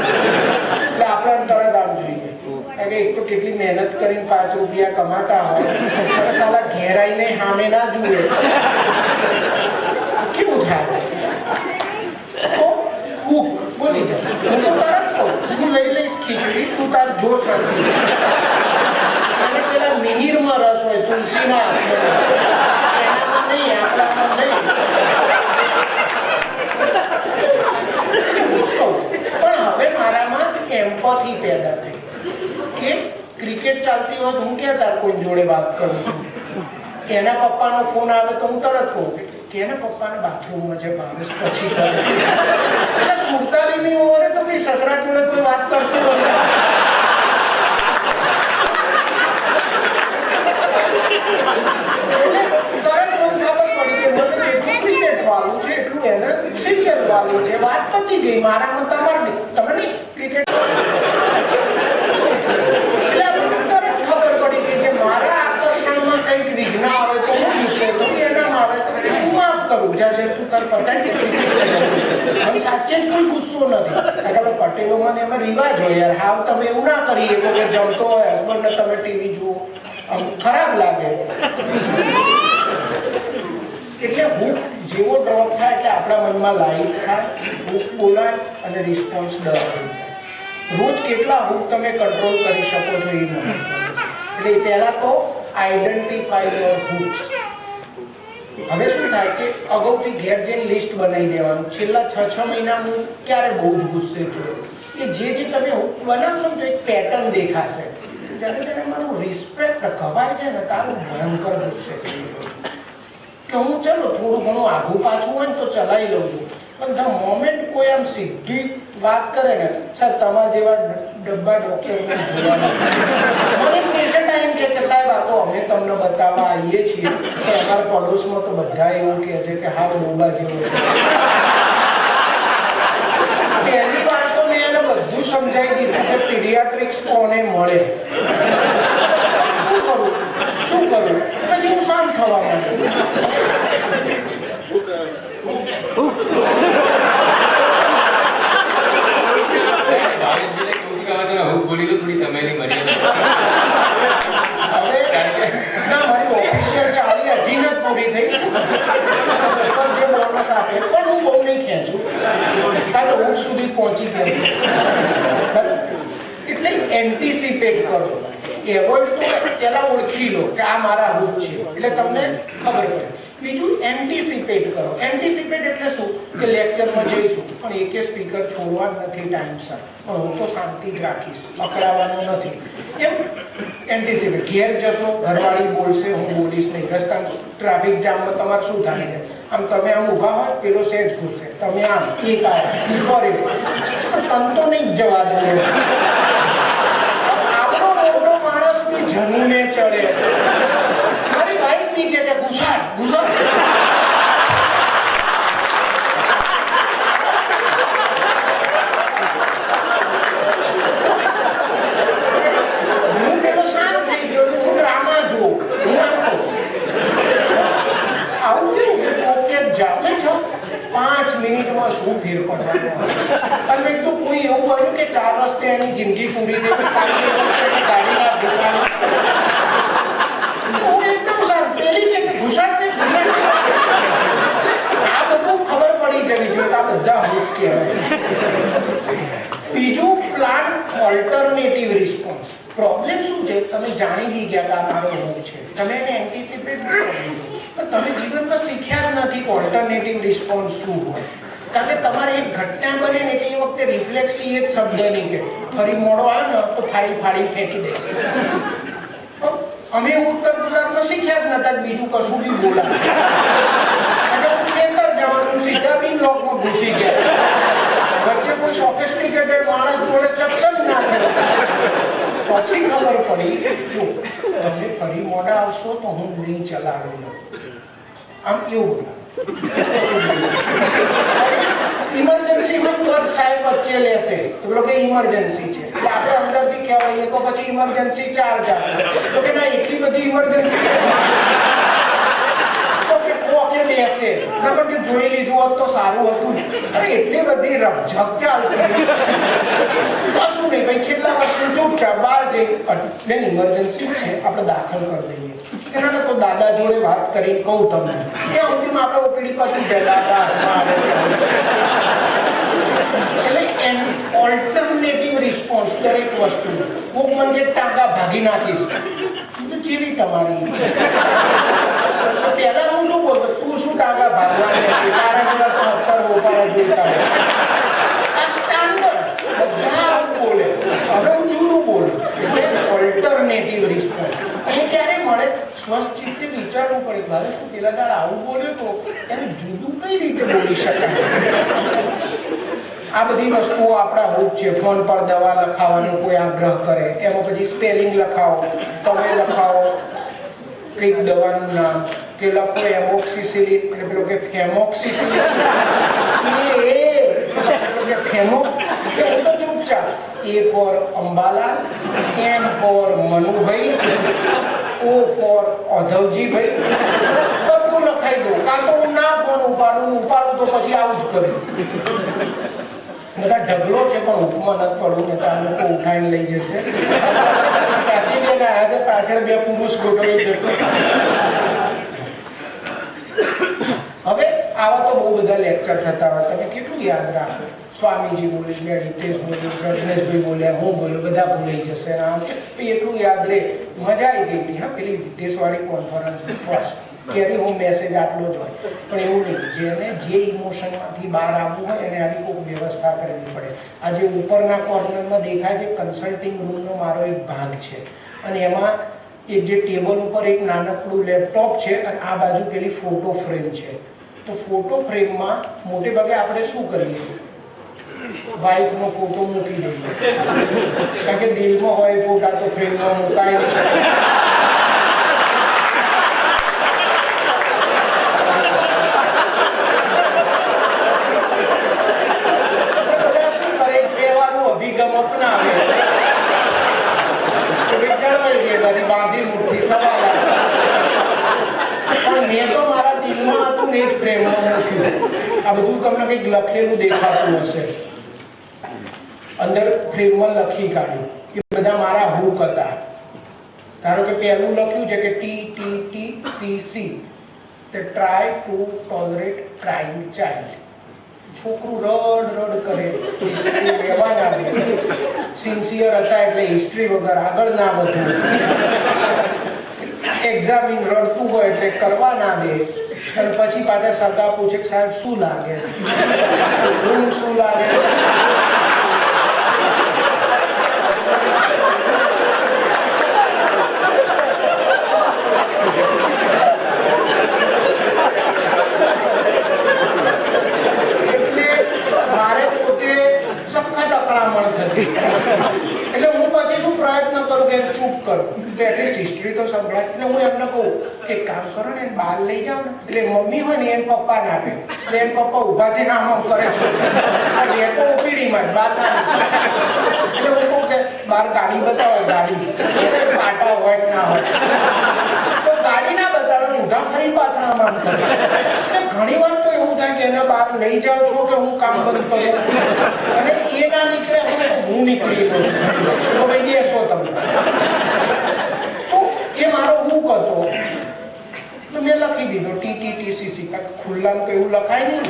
Speaker 2: એટલે આપણે તરત આમ જોઈએ કારણ કે એક તો કેટલી મહેનત કરીને 5 રૂપિયા કમાતા હોય અને સાલા ઘેર આવીને સામે ના જુએ, કેવું થાય? તો હૂક બોલી જાય. હું તો તરત કહું, હું લઈ લઈશ ખીચડી, તું તાર જોશ નથી. અને પેલા મિહિરમાં રસ હોય તુલસીના આસપાસ નહીં, આપણામાં નહીં. પણ હવે મારામાં એમ્પથી પેદા થઈ કે ક્રિકેટ ચાલતી હોય હું ક્યાં તાર કોઈ જોડે વાત કરું છું. એના પપ્પાનો ફોન આવે તો હું તરત કહું કે એના પપ્પાને બાથરૂમમાં છે, ભાવેશ પછી કરે. એટલે 47ની ઉંમરે તો કઈ સસરા જોડે કોઈ વાત કરતું નથી. વાત પતી ગઈ. મારામાં તમારે તમે નહીં ક્રિકેટ એટલે આપણને તરત ખબર પડી ગઈ કે મારા આકર્ષણમાં કંઈક વિઘ્ન આવે તો હું ગુસ્સે તો એનામાં આવે તો હું માફ કરું. જ્યાં તું તાર પતાવી હવે સાચે જ કોઈ ગુસ્સો નથી. પટેલોમાં ને એમાં રિવાજ હોય યાર, હાવ તમે એવું ના કરી શકો કે જમતો હોય હસબન્ડ ને તમે ટીવી જુઓ, ખરાબ લાગે. એટલે હુક જેવો ડ્રોપ થાય એટલે આપણા મનમાં લાઈટ થાય, હુક બોલાય અને રિસ્પોન્સ ડર થઈ જાય. રોજ કેટલા હુક તમે કંટ્રોલ કરી શકો છો એ મને. એટલે પહેલા તો આઈડેન્ટિફાઈ યોર હુક્સ. હવે શું થાય કે અગાઉથી ઘેર જઈને લિસ્ટ બનાવી દેવાનું, છેલ્લા 6 મહિના હું ક્યારે બહુ જ ગુસ્સે થયો, કે જે તમે હુક બનાવશો ને તો એક પેટર્ન દેખાશે. જ્યારે જ્યારે મારું રિસ્પેક્ટ ખવાય છે ને તારું ભયંકર ગુસ્સે થઈ ગયો કે હું ચલો થોડું ઘણું આઘું પાછું હોય ને તો ચલાવી લઉં છું, પણ ધ મોમેન્ટ કોઈ આમ સીધી વાત કરે ને, સર તમારા જેવા ડબ્બા ડોક્ટરને જોવાના. મને પેશન્ટ એમ કે સાહેબ આ તો અમે તમને બતાવવા આવીએ છીએ, તો અમારા પડોશમાં તો બધા એવું કહે છે કે હા ડોબા જેવો છે. પહેલી વાર તો મેં એને બધું સમજાવી દીધું કે પીડિયાટ્રિક્સ કોને મળે, શું કરું પછી હું શાંત થવા માંડ્યો. મારી ઓફિશિયલ ચાલી હજી નથી પૂરી થઈ, જે બોનસ આપે પણ હું બહુ નહીં ખેંચું, કારણ કે હું સુધી પહોંચી ગયો. એટલે એન્ટિસિપેટ કરો, એવોઇડ તો પેલા ઓળખી લો કે આ મારા રૂપ છે એટલે તમને ખબર પડે. બીજું એન્ટિસિપેટ કરો. એન્ટિસિપેટ એટલે શું કે લેક્ચરમાં જઈશું પણ એકે સ્પીકર છોડવા જ નથી ટાઈમસર, પણ હું તો શાંતિ જ રાખીશ, અકળાવાનું નથી. એમ એન્ટિસિપેટ. ઘેર જશો ઘરવાળી બોલશે, હું બોલીશ નહીં. રસ્તા ટ્રાફિક જામમાં તમારે શું થાય છે, આમ તમે આમ ઊભા હોય પેલો સહેજ ઘૂસે, તમે આમ એક આવ્યા કરે તન તો નહીં જવા દો. આપણો મોટો માણસ બી જનુને ચડે. મારી વાઈફ બી કે ઘુસાડ ઘુસાડ. હું પેલો શાંત થઈ ગયો, હું ડ્રામા જોઉં, હું આવું કેવું કે ઓકે જામે છો 5 મિનિટમાં શું ફેર પડવાનો. અને તો કોઈ એવું બન્યું કે 4 રસ્તે એની જિંદગી પૂરી થઈ ગાડીના ઘુસાડ. હું એકદમ શાંત, પેલી કે ઘુસાડ ને ઘુસાડ. આ બધું ખબર પડી જવી જોઈએ આ બધા હુક કહેવાય. બીજું પ્લાન ઓલ્ટરનેટિવ રિસ્પોન્સ. પ્રોબ્લેમ શું છે, તમે જાણી બી ગયા કે આ મારો હુક છે, તમે એને એન્ટિસિપેટ બી કરી દીધું, પણ તમે જીવનમાં શીખ્યા જ નથી કે ઓલ્ટરનેટિવ રિસ્પોન્સ શું હોય. કારણ કે તમારે એક ઘટના બને ને એટલે એ વખતે રિફ્લેક્સલી એ જ શબ્દ નહીં કે ફરી મોડો આવે ને તો ફાડી ફાડી ફેંકી દઈશ. અમે ઉત્તર ગુજરાતમાં શીખ્યા જ નતા, બીજું કશું બી બોલા ખેતર જવાનું સીધા બી બ્લોકમાં ઘૂસી ગયા. વચ્ચે કોઈ સોફિસ્ટિકેટેડ માણસ જોડે સત્સંગ ના કરે. પછી ખબર પડી તમે ફરી મોડા આવશો તો હું નહીં ચલાવી લઉં. આમ એવું ઇમરજન્સીમાં તો સાહેબ વચ્ચે લેશે, પેલો કે ઇમરજન્સી છે એટલે આપણે અંદરથી કહેવાય તો પછી ઇમરજન્સી 4 તો કે ના એટલી બધી ઇમરજન્સી તો કે કોકે બેસે ના, પણ કે જોઈ લીધું હોત તો સારું હતું. અરે એટલી બધી રકઝક ચાલતી કશું નહીં ભાઈ. છેલ્લા વર્ષે ચૂપચાપ બહાર જઈ બેન ઇમરજન્સી છે આપણે દાખલ કરી દઈએ. એના તો દાદા જોડે વાત કરીને કહું તમને કે અંતિમ આપણે ઓપીડી પતી જાય દાદા. એટલે ઓલ્ટરનેટિવ રિસ્પોન્સ દરેક વસ્તુ. કોક મને કે ટાંકા ભાગી નાખીશ જેવી તમારી તો પહેલા હું શું બોલતો, તું શું ટાંકા ભાગવાની હતી, તારા જેવા તો 70 ઓપારા જોઈતા હોય. આ સ્ટાન્ડર્ડ બધા બોલે. હવે હું જૂનું બોલું. એટલે ઓલ્ટરનેટિવ રિસ્પોન્સ એ ક્યારે મળે, સ્વસ્થ ચિત્તે વિચારવું પડે. ભારે શું પેલા દાડ આવું બોલ્યો તો એને જુદું કઈ રીતે બોલી શકાય. આ બધી વસ્તુઓ આપણા હુક છે. ફોન પર દવા લખાવવાનો કોઈ આગ્રહ કરે, એમાં પછી સ્પેલિંગ લખાવો, તમે લખાવો કઈક દવાનું નામ, કે લખો એમોક્સિસિલિન એટલે પેલો કે ફેમોક્સિસિલિન ફેમો. હું તો ચૂપચાપ A for Ambalal, M for Manubhai, O for ઓધવજીભાઈ બધું લખાઈ દઉં. કાં તો હું ના ફોન ઉપાડું તો પછી આવું જ કર્યું. બધા ઢગલો છે પણ ઉપમાં નથી પડવું ને તો આ લોકો ઉઠાઈને લઈ જશે. ત્યાંથી બે આવ્યા છે, પાછળ બે પુરુષ ગોઠવાઈ જશે. હવે આવા તો બહુ બધા લેક્ચર થતા હોય, તમે કેટલું યાદ રાખો? સ્વામીજી બોલે, હિતેશ બોલે, રજનેશભાઈ બોલ્યા, હું બોલ્યો, બધા ભૂલાઈ જશે. આમ એટલું યાદ રહે. મજા આવી ગઈ હતી હા પેલી હિતેશવાળી કોન્ફરન્સ. બસ કેરી હોમ મેસેજ આટલો જ હોય. પણ એવું નહીં, જેને જે ઇમોશનમાંથી બહાર આવવું હોય એને આવી કોઈ વ્યવસ્થા કરવી પડે. આજે ઉપરના કોર્નરમાં દેખાય છે કન્સલ્ટિંગ રૂમનો મારો એક ભાગ છે, અને એમાં એક જે ટેબલ ઉપર એક નાનકડું લેપટોપ છે અને આ બાજુ પેલી ફોટો ફ્રેમ છે. તો ફોટો ફ્રેમમાં મોટે ભાગે આપણે શું કરીએ? વાઇફનો ફોટો મૂકી દઈએ, કારણ કે દિલમાં હોય ફોટા તો ફ્રેમમાં મુકાય નહીં. અભિગમ અપનાવે જળવાઈ ગઈ બધી બાંધી મુઠ્ઠી સવાલ. પણ મેં તો મારા દિલમાં હતું ને જ પ્રેમમાં મૂક્યું. આ બધું તમને કંઈક લખેલું દેખાતું હશે, અંદર ફ્રેમમાં લખી કાઢ્યું. એ બધા મારા હુક હતા. ધારો કે પહેલું લખ્યું છે કે TTTCC, try to tolerate crying child. છોકરું રડ કરે, હિસ્ટ્રી લેવા ના દે. સિન્સિયર હતા એટલે હિસ્ટ્રી વગર આગળ ના વધવું. એક્ઝામિન રડતું હોય એટલે કરવા ના દે. અને પછી પાછા સગા પૂછે કે સાહેબ શું લાગે, શું લાગે. એટલે હું પછી શું પ્રયત્ન કરું કે ચૂપ કરું, એટલીસ્ટ હિસ્ટ્રી તો સંભળાય. એટલે હું એમને કહું કે કામ કરો ને બહાર લઈ જાઓ ને. એટલે મમ્મી હોય ને એને પપ્પા ના આપે, એટલે એને પપ્પા ઉભા થઈને આમ કરે છે. એ તો ઓપીડીમાં જ બહાર ના. એટલે હું કહું કે બહાર ગાડી બતાવો, ગાડી પાટા હોય કે ના હોય તો ગાડી ના બતાવે, ઊંધા ફરી પાછળ આમ કરે. એટલે ઘણી વાર તો એવું થાય કે એને બહાર લઈ જાઓ છો કે હું કામ બંધ કરું, અને એ ના નીકળે હું નીકળી ગયો તો ભાઈ બેસો તમે. તો એ મારો હુક હતો, તો મેં લખી દીધો TTTCC. ખુલ્લામાં તો એવું લખાય નહીં.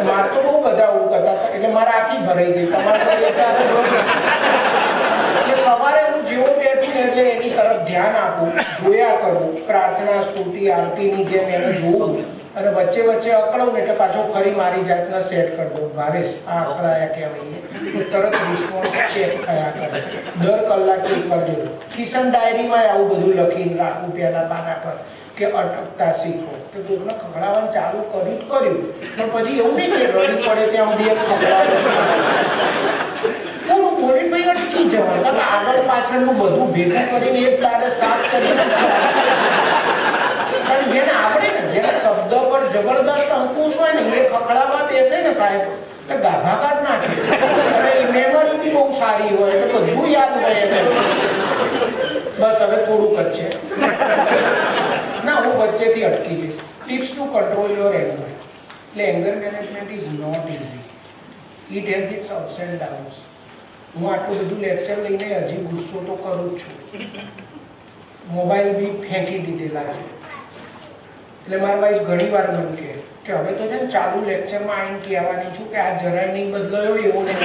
Speaker 2: મારે તો બહુ બધા હુક હતા એટલે મારે આખી ભરાઈ ગઈ. તમારે એટલે સવારે હું જેવો બેઠું એટલે એની તરફ ધ્યાન આપું, જોયા કરું, પ્રાર્થના સ્તુતિ આરતીની જેમ એને જોવું, અને વચ્ચે વચ્ચે અકળાવું ને એટલે પાછો ફરી મારી જાતને સેટ કરી દઉં. ભાવેશ આ અકળાયા કહેવાય, તરત રિસ્પોન્સ ચેક થયા કરે. દર કલાકે એક વાર જોયું. કિશન ડાયરીમાં આવું બધું લખીને રાખું પહેલા પાના પર કે અટકતા શીખો. તો દૂધને ખવડાવવાનું ચાલુ કર્યું, પણ પછી એવું નહીં કે રડી પડે ત્યાં સુધી એક ખવડાવે. થોડું બોલી ભાઈ અટકી જવાનું, આગળ પાછળનું બધું ભેગું કરીને એક તારે સાફ કરીને. જેને આવડે ને, જેને શબ્દ પર જબરદસ્ત અંકુશ હોય ને, એ ખખડાવવા બેસે ને સાહેબ એટલે ગાભા કાઢ નાખે. અને મેમરી બી બહુ સારી હોય એટલે બધું યાદ હોય એને. બસ હવે થોડુંક જ છે ના, હું વચ્ચેથી અટકી જઈશ. Tips to control your anger. એટલે anger management is not easy. It has its ups and downs. હું આટલું બધું લેક્ચર લઈને હજી ગુસ્સો તો કરું જ છું. મોબાઈલ બી ફેંકી દીધેલા છે. એટલે મારા વાઈફ ઘણી વાર મને કહે કે હવે તો છે ને ચાલુ લેક્ચરમાં આવીને કહેવાની છું કે આ જરાય નહીં બદલાયો એવો નહીં.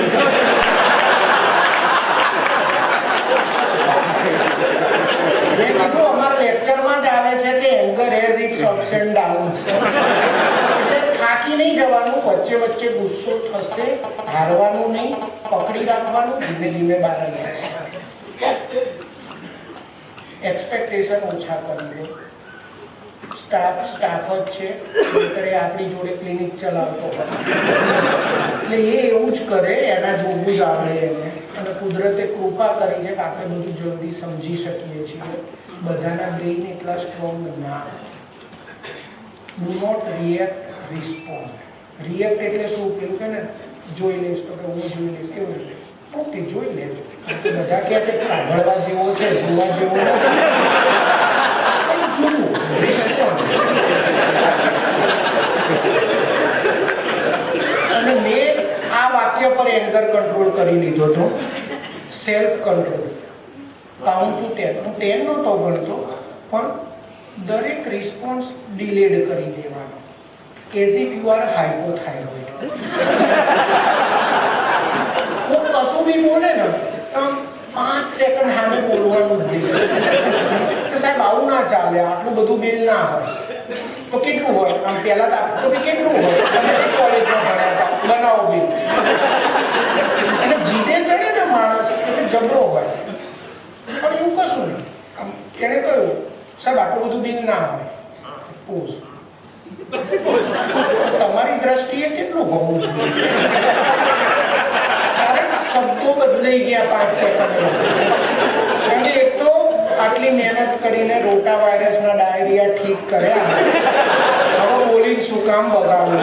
Speaker 2: મેં કીધું અમારા લેક્ચરમાં જ આવે છે કે anger has its ups and downs. એટલે થાકી નહીં જવાનું, વચ્ચે વચ્ચે ગુસ્સો થશે, હારવાનું નહીં, પકડી રાખવાનું, ધીમે ધીમે બહાર આવી જશે. એક્સપેક્ટેશન ઓછા કરી દો. સ્ટાફ જ છે, આપણી જોડે ક્લિનિક ચલાવતો હોય એટલે એ એવું જ કરે, એના જોવું જ આવડે એને. અને કુદરતે કૃપા કરી છે કે આપણે બધું જલ્દી સમજી શકીએ છીએ. બધાના બ્રેઇન એટલા સ્ટ્રોંગ ના. Do not react, respond. React એટલે શું? પેલું કે ને જોઈ લઈશ તો કે હું જોઈ લઈશ, કેવું રીતે? ઓકે જોઈ લેજો. બધા કહે છે સાંભળવા જેવો છે, જોવા જેવો નથી. અને મેં આ વાત હતો, સેલ્ફ કંટ્રોલ. Count two 10. હું 10 નહોતો ગણતો, પણ દરેક રિસ્પોન્સ ડિલેડ કરી દેવાનો, as if you are hypothyroid. હું કશું બી બોલે ને તો 5 સેકન્ડ સામે બોલવાનું જ નહીં કે સાહેબ આવું ના ચાલે, આટલું બધું બિલ ના હોય. તો કેટલું હોય? આમ પહેલા તો કેટલું હોય? તમે કોલેજમાં ભણ્યા હતા, બનાવો બિલ. અને જીદે ચડે ને માણસ એટલે જબરો હોય, પણ એવું કશું નહીં. આમ એને કહ્યું સાહેબ આટલું બધું બિલ ના હોય. પોઝ. તમારી દ્રષ્ટિએ કેટલું હોવું જોઈએ? કારણ શબ્દો બદલાઈ ગયા 5 સેકન્ડ. કારણ કે એક તો આટલી મહેનત કરીને રોટા વાયરસના ડાયરિયા ઠીક કર્યા, હવે બોલીને શું કામ બગાડવું?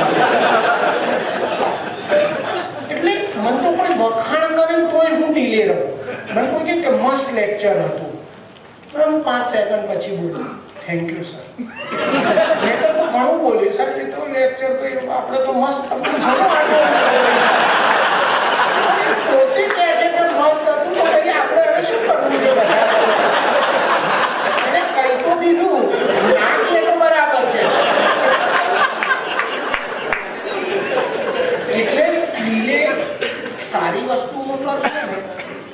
Speaker 2: એટલે મને તો કોઈ વખાણ કરે તોય હું ડીલે રહું. મને કોઈ કે મસ્ત લેક્ચર હતું, હું 5 સેકન્ડ પછી બોલ્યું થેન્ક યુ સર. લેક્ચર તો ઘણું બોલ્યું સાહેબ, એ તો લેક્ચર તો આપણે તો મસ્ત પોતે કહે છે કે મસ્ત હતું, તો ભાઈ આપણે હવે શું કરવું છે? બધા એને કઈ તો દીધું, ના કે તો બરાબર છે. એટલે ડીલે સારી વસ્તુઓ કરશે ને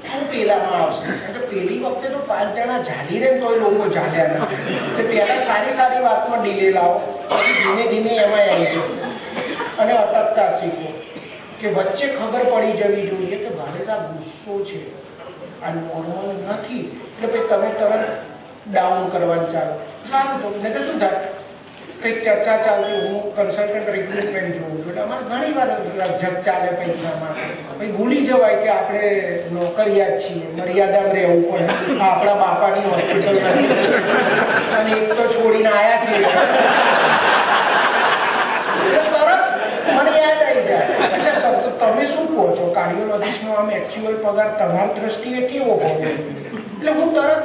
Speaker 2: તો પેલામાં આવશે. પેલી વખતે તો 5 જણા ઝાલી રહે તો લોકો ઝાલ્યા નથી. એટલે પહેલા સારી સારી વાતમાં ડીલે લાવો, પછી ધીમે ધીમે એમાં આવી જશે. અને અટકતા શીખો કે વચ્ચે ખબર પડી જવી જોઈએ કે ભારે આ ગુસ્સો છે, આ નોર્મલ નથી. એટલે પછી તમે તરત ડાઉન કરવાનું ચાલો. સારું તો નહીં તો શું થાય, કંઈક ચર્ચા ચાલતી, હું કન્સલ્ટન્ટ રિક્રુટમેન્ટ જોઉં છું, એટલે અમારે ઘણી વાર જગ ચાલે પૈસામાં. પછી ભૂલી જવાય કે આપણે નોકરિયાત છીએ, મર્યાદામાં રહેવું પડે. આપણા બાપાની હોસ્પિટલ અને એક તો છોડીને આવ્યા છીએ એટલે તરત મને યાદ આવી જાય, અચ્છા સર તો તમે શું કહો છો, કાર્ડિયોલોજિસ્ટનો આમ એકચ્યુઅલ પગાર તમારી દ્રષ્ટિએ કેવો હોવો જોઈએ? એટલે હું તરત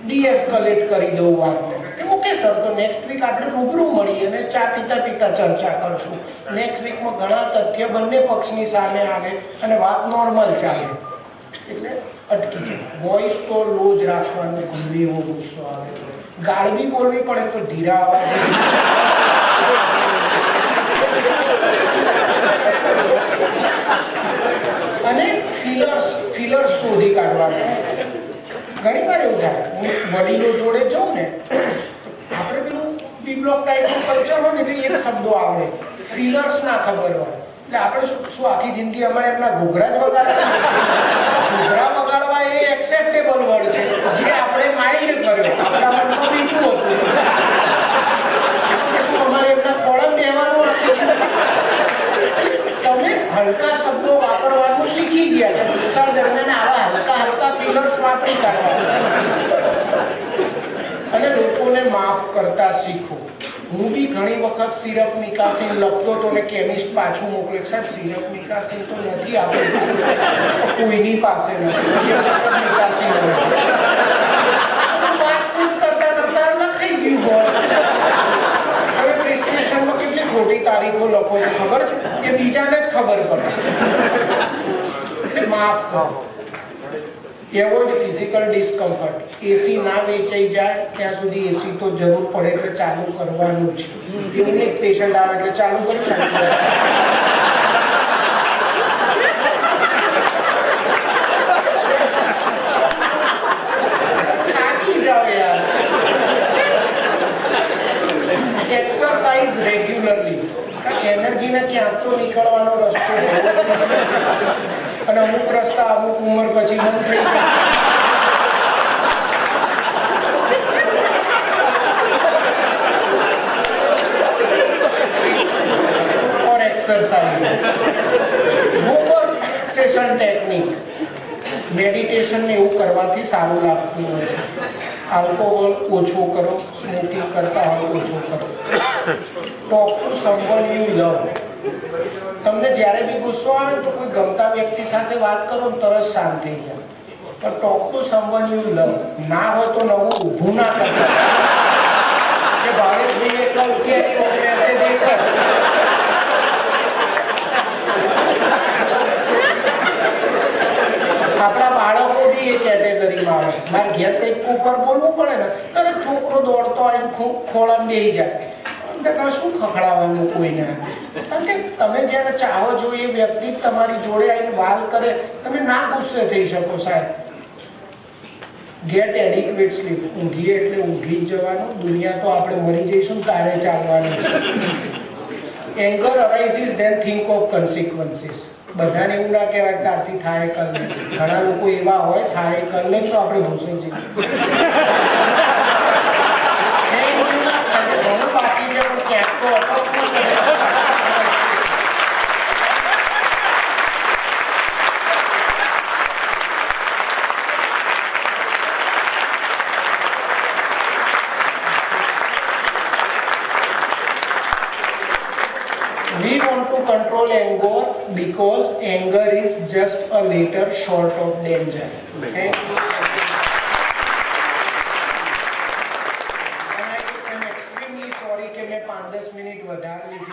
Speaker 2: ડીએસ્કલેટ કરી દઉં વાતને. ઓકે સર, તો નેક્સ્ટ વીક આપણે રૂબરૂ મળીએ અને ચા પીતા પીતા ચર્ચા કરશું. નેક્સ્ટ વીકમાં ઘણા તથ્ય બંને પક્ષની સામે આવે અને વાત નોર્મલ ચાલે. એટલે અટકી જાય. વોઇસ તો લો જ રાખવાનું, ગમે એવો ગુસ્સો આવે. ગાળવી બોલવી પડે તો ધીરા અવાજ. અને ફિલર્સ શોધી કાઢવાના. ઘણી વાર એવું થાય, હું વડીલો જોડે જાઉં ને, આપણે પેલું બી બ્લોક ટાઈપનું કલ્ચર હોય ને એટલે એક શબ્દો આવે, ફિલર્સ ના ખબર હોય. એટલે આપણે શું આખી જિંદગી અમારે એમના ઘૂઘરા જ વગાડવા? ઘૂઘરા વગાડવા એ એક્સેપ્ટેબલ વર્ડ છે, જે આપણે માઇન્ડ કર્યો, આપણા મનમાં બીજું હતું. શું અમારે એમના કોળમ બેહવાનું? તમે હલકા શબ્દો વાપરવાનું શીખી ગયા કે ગુસ્સા દરમિયાન આવા હલકા ફિલર્સ વાપરી કાઢવા. અને લોકોને માફ કરતા શીખો. હું બી ઘણી વખત સિરપ નિકાસીન લખતો તો ને કેમિસ્ટ પાછું મોકલે, સાહેબ સિરપ નિકાસીન તો નથી આપણી કોઈની પાસે નથી, નિકાસીન વાતચીત કરતા કરતા લખાઈ ગયું હોય. હવે પ્રિસ્ક્રિપ્શનમાં કેટલી ખોટી તારીખો લખો તો ખબર છે કે બીજાને જ ખબર પડે. એટલે માફ કરો. Avoid physical discomfort. એસી ના વેચાઈ જાય ત્યાં સુધી એસી તો જરૂર પડે એટલે ચાલુ કરવાનું જ. એવું નહીં પેશન્ટ આવે એટલે ચાલુ કરી થાકી જાઓ યાર. Exercise regularly. એનર્જીને ક્યાંક તો નીકળવાનો રસ્તો, અને અમુક રસ્તા અમુક ઉંમર પછી બંધ થઈ જાય. ઓર એક્સરસાઇઝ, રિલેક્સેશન ટેકનિક, મેડિટેશન ને એવું કરવાથી સારું લાગતું હોય છે. આલ્કોહોલ ઓછો કરો, સ્મોકિંગ કરતા હોય ઓછો કરો. Talk to someone you love. તમને જ્યારે બી ગુસ્સો આવે તો કોઈ ગમતા વ્યક્તિ સાથે વાત કરો તરત શાંત થઈ જાય. પણ talk to someone you love. ના હોય તો નવું ઊભું ના કરતા કે ભાવેશભાઈએ કહું કે મેસેજ એ કર. મારે ઘેર કંઈક ઉપર બોલવું પડે ને ત્યારે છોકરો દોડતો આવીને ખોળામાં બેસી જાય. શું ખખડાવવાનું કોઈને? કારણ કે તમે જ્યારે ચાહો છો એ વ્યક્તિ તમારી જોડે આવીને વાલ કરે, તમે ના ગુસ્સે થઈ શકો સાહેબ. Gate adequate slip. ઊંઘીએ એટલે ઊંઘી જ જવાનું. દુનિયા તો આપણે મરી જઈશું તારે ચાલવાનું છે. Anger arises then think of consequences. બધાને એવું ના કહેવાય કે તારથી થાય કર લે. ઘણા લોકો એવા હોય થાય કર લે તો આપણે ભૂસાઈ જઈએ. બાકી છે પણ ક્યાંક તો we want to control anger because anger is just a later short of danger. Okay? And I am extremely sorry કે મેં 5-10 મિનિટ વધારે લીધી.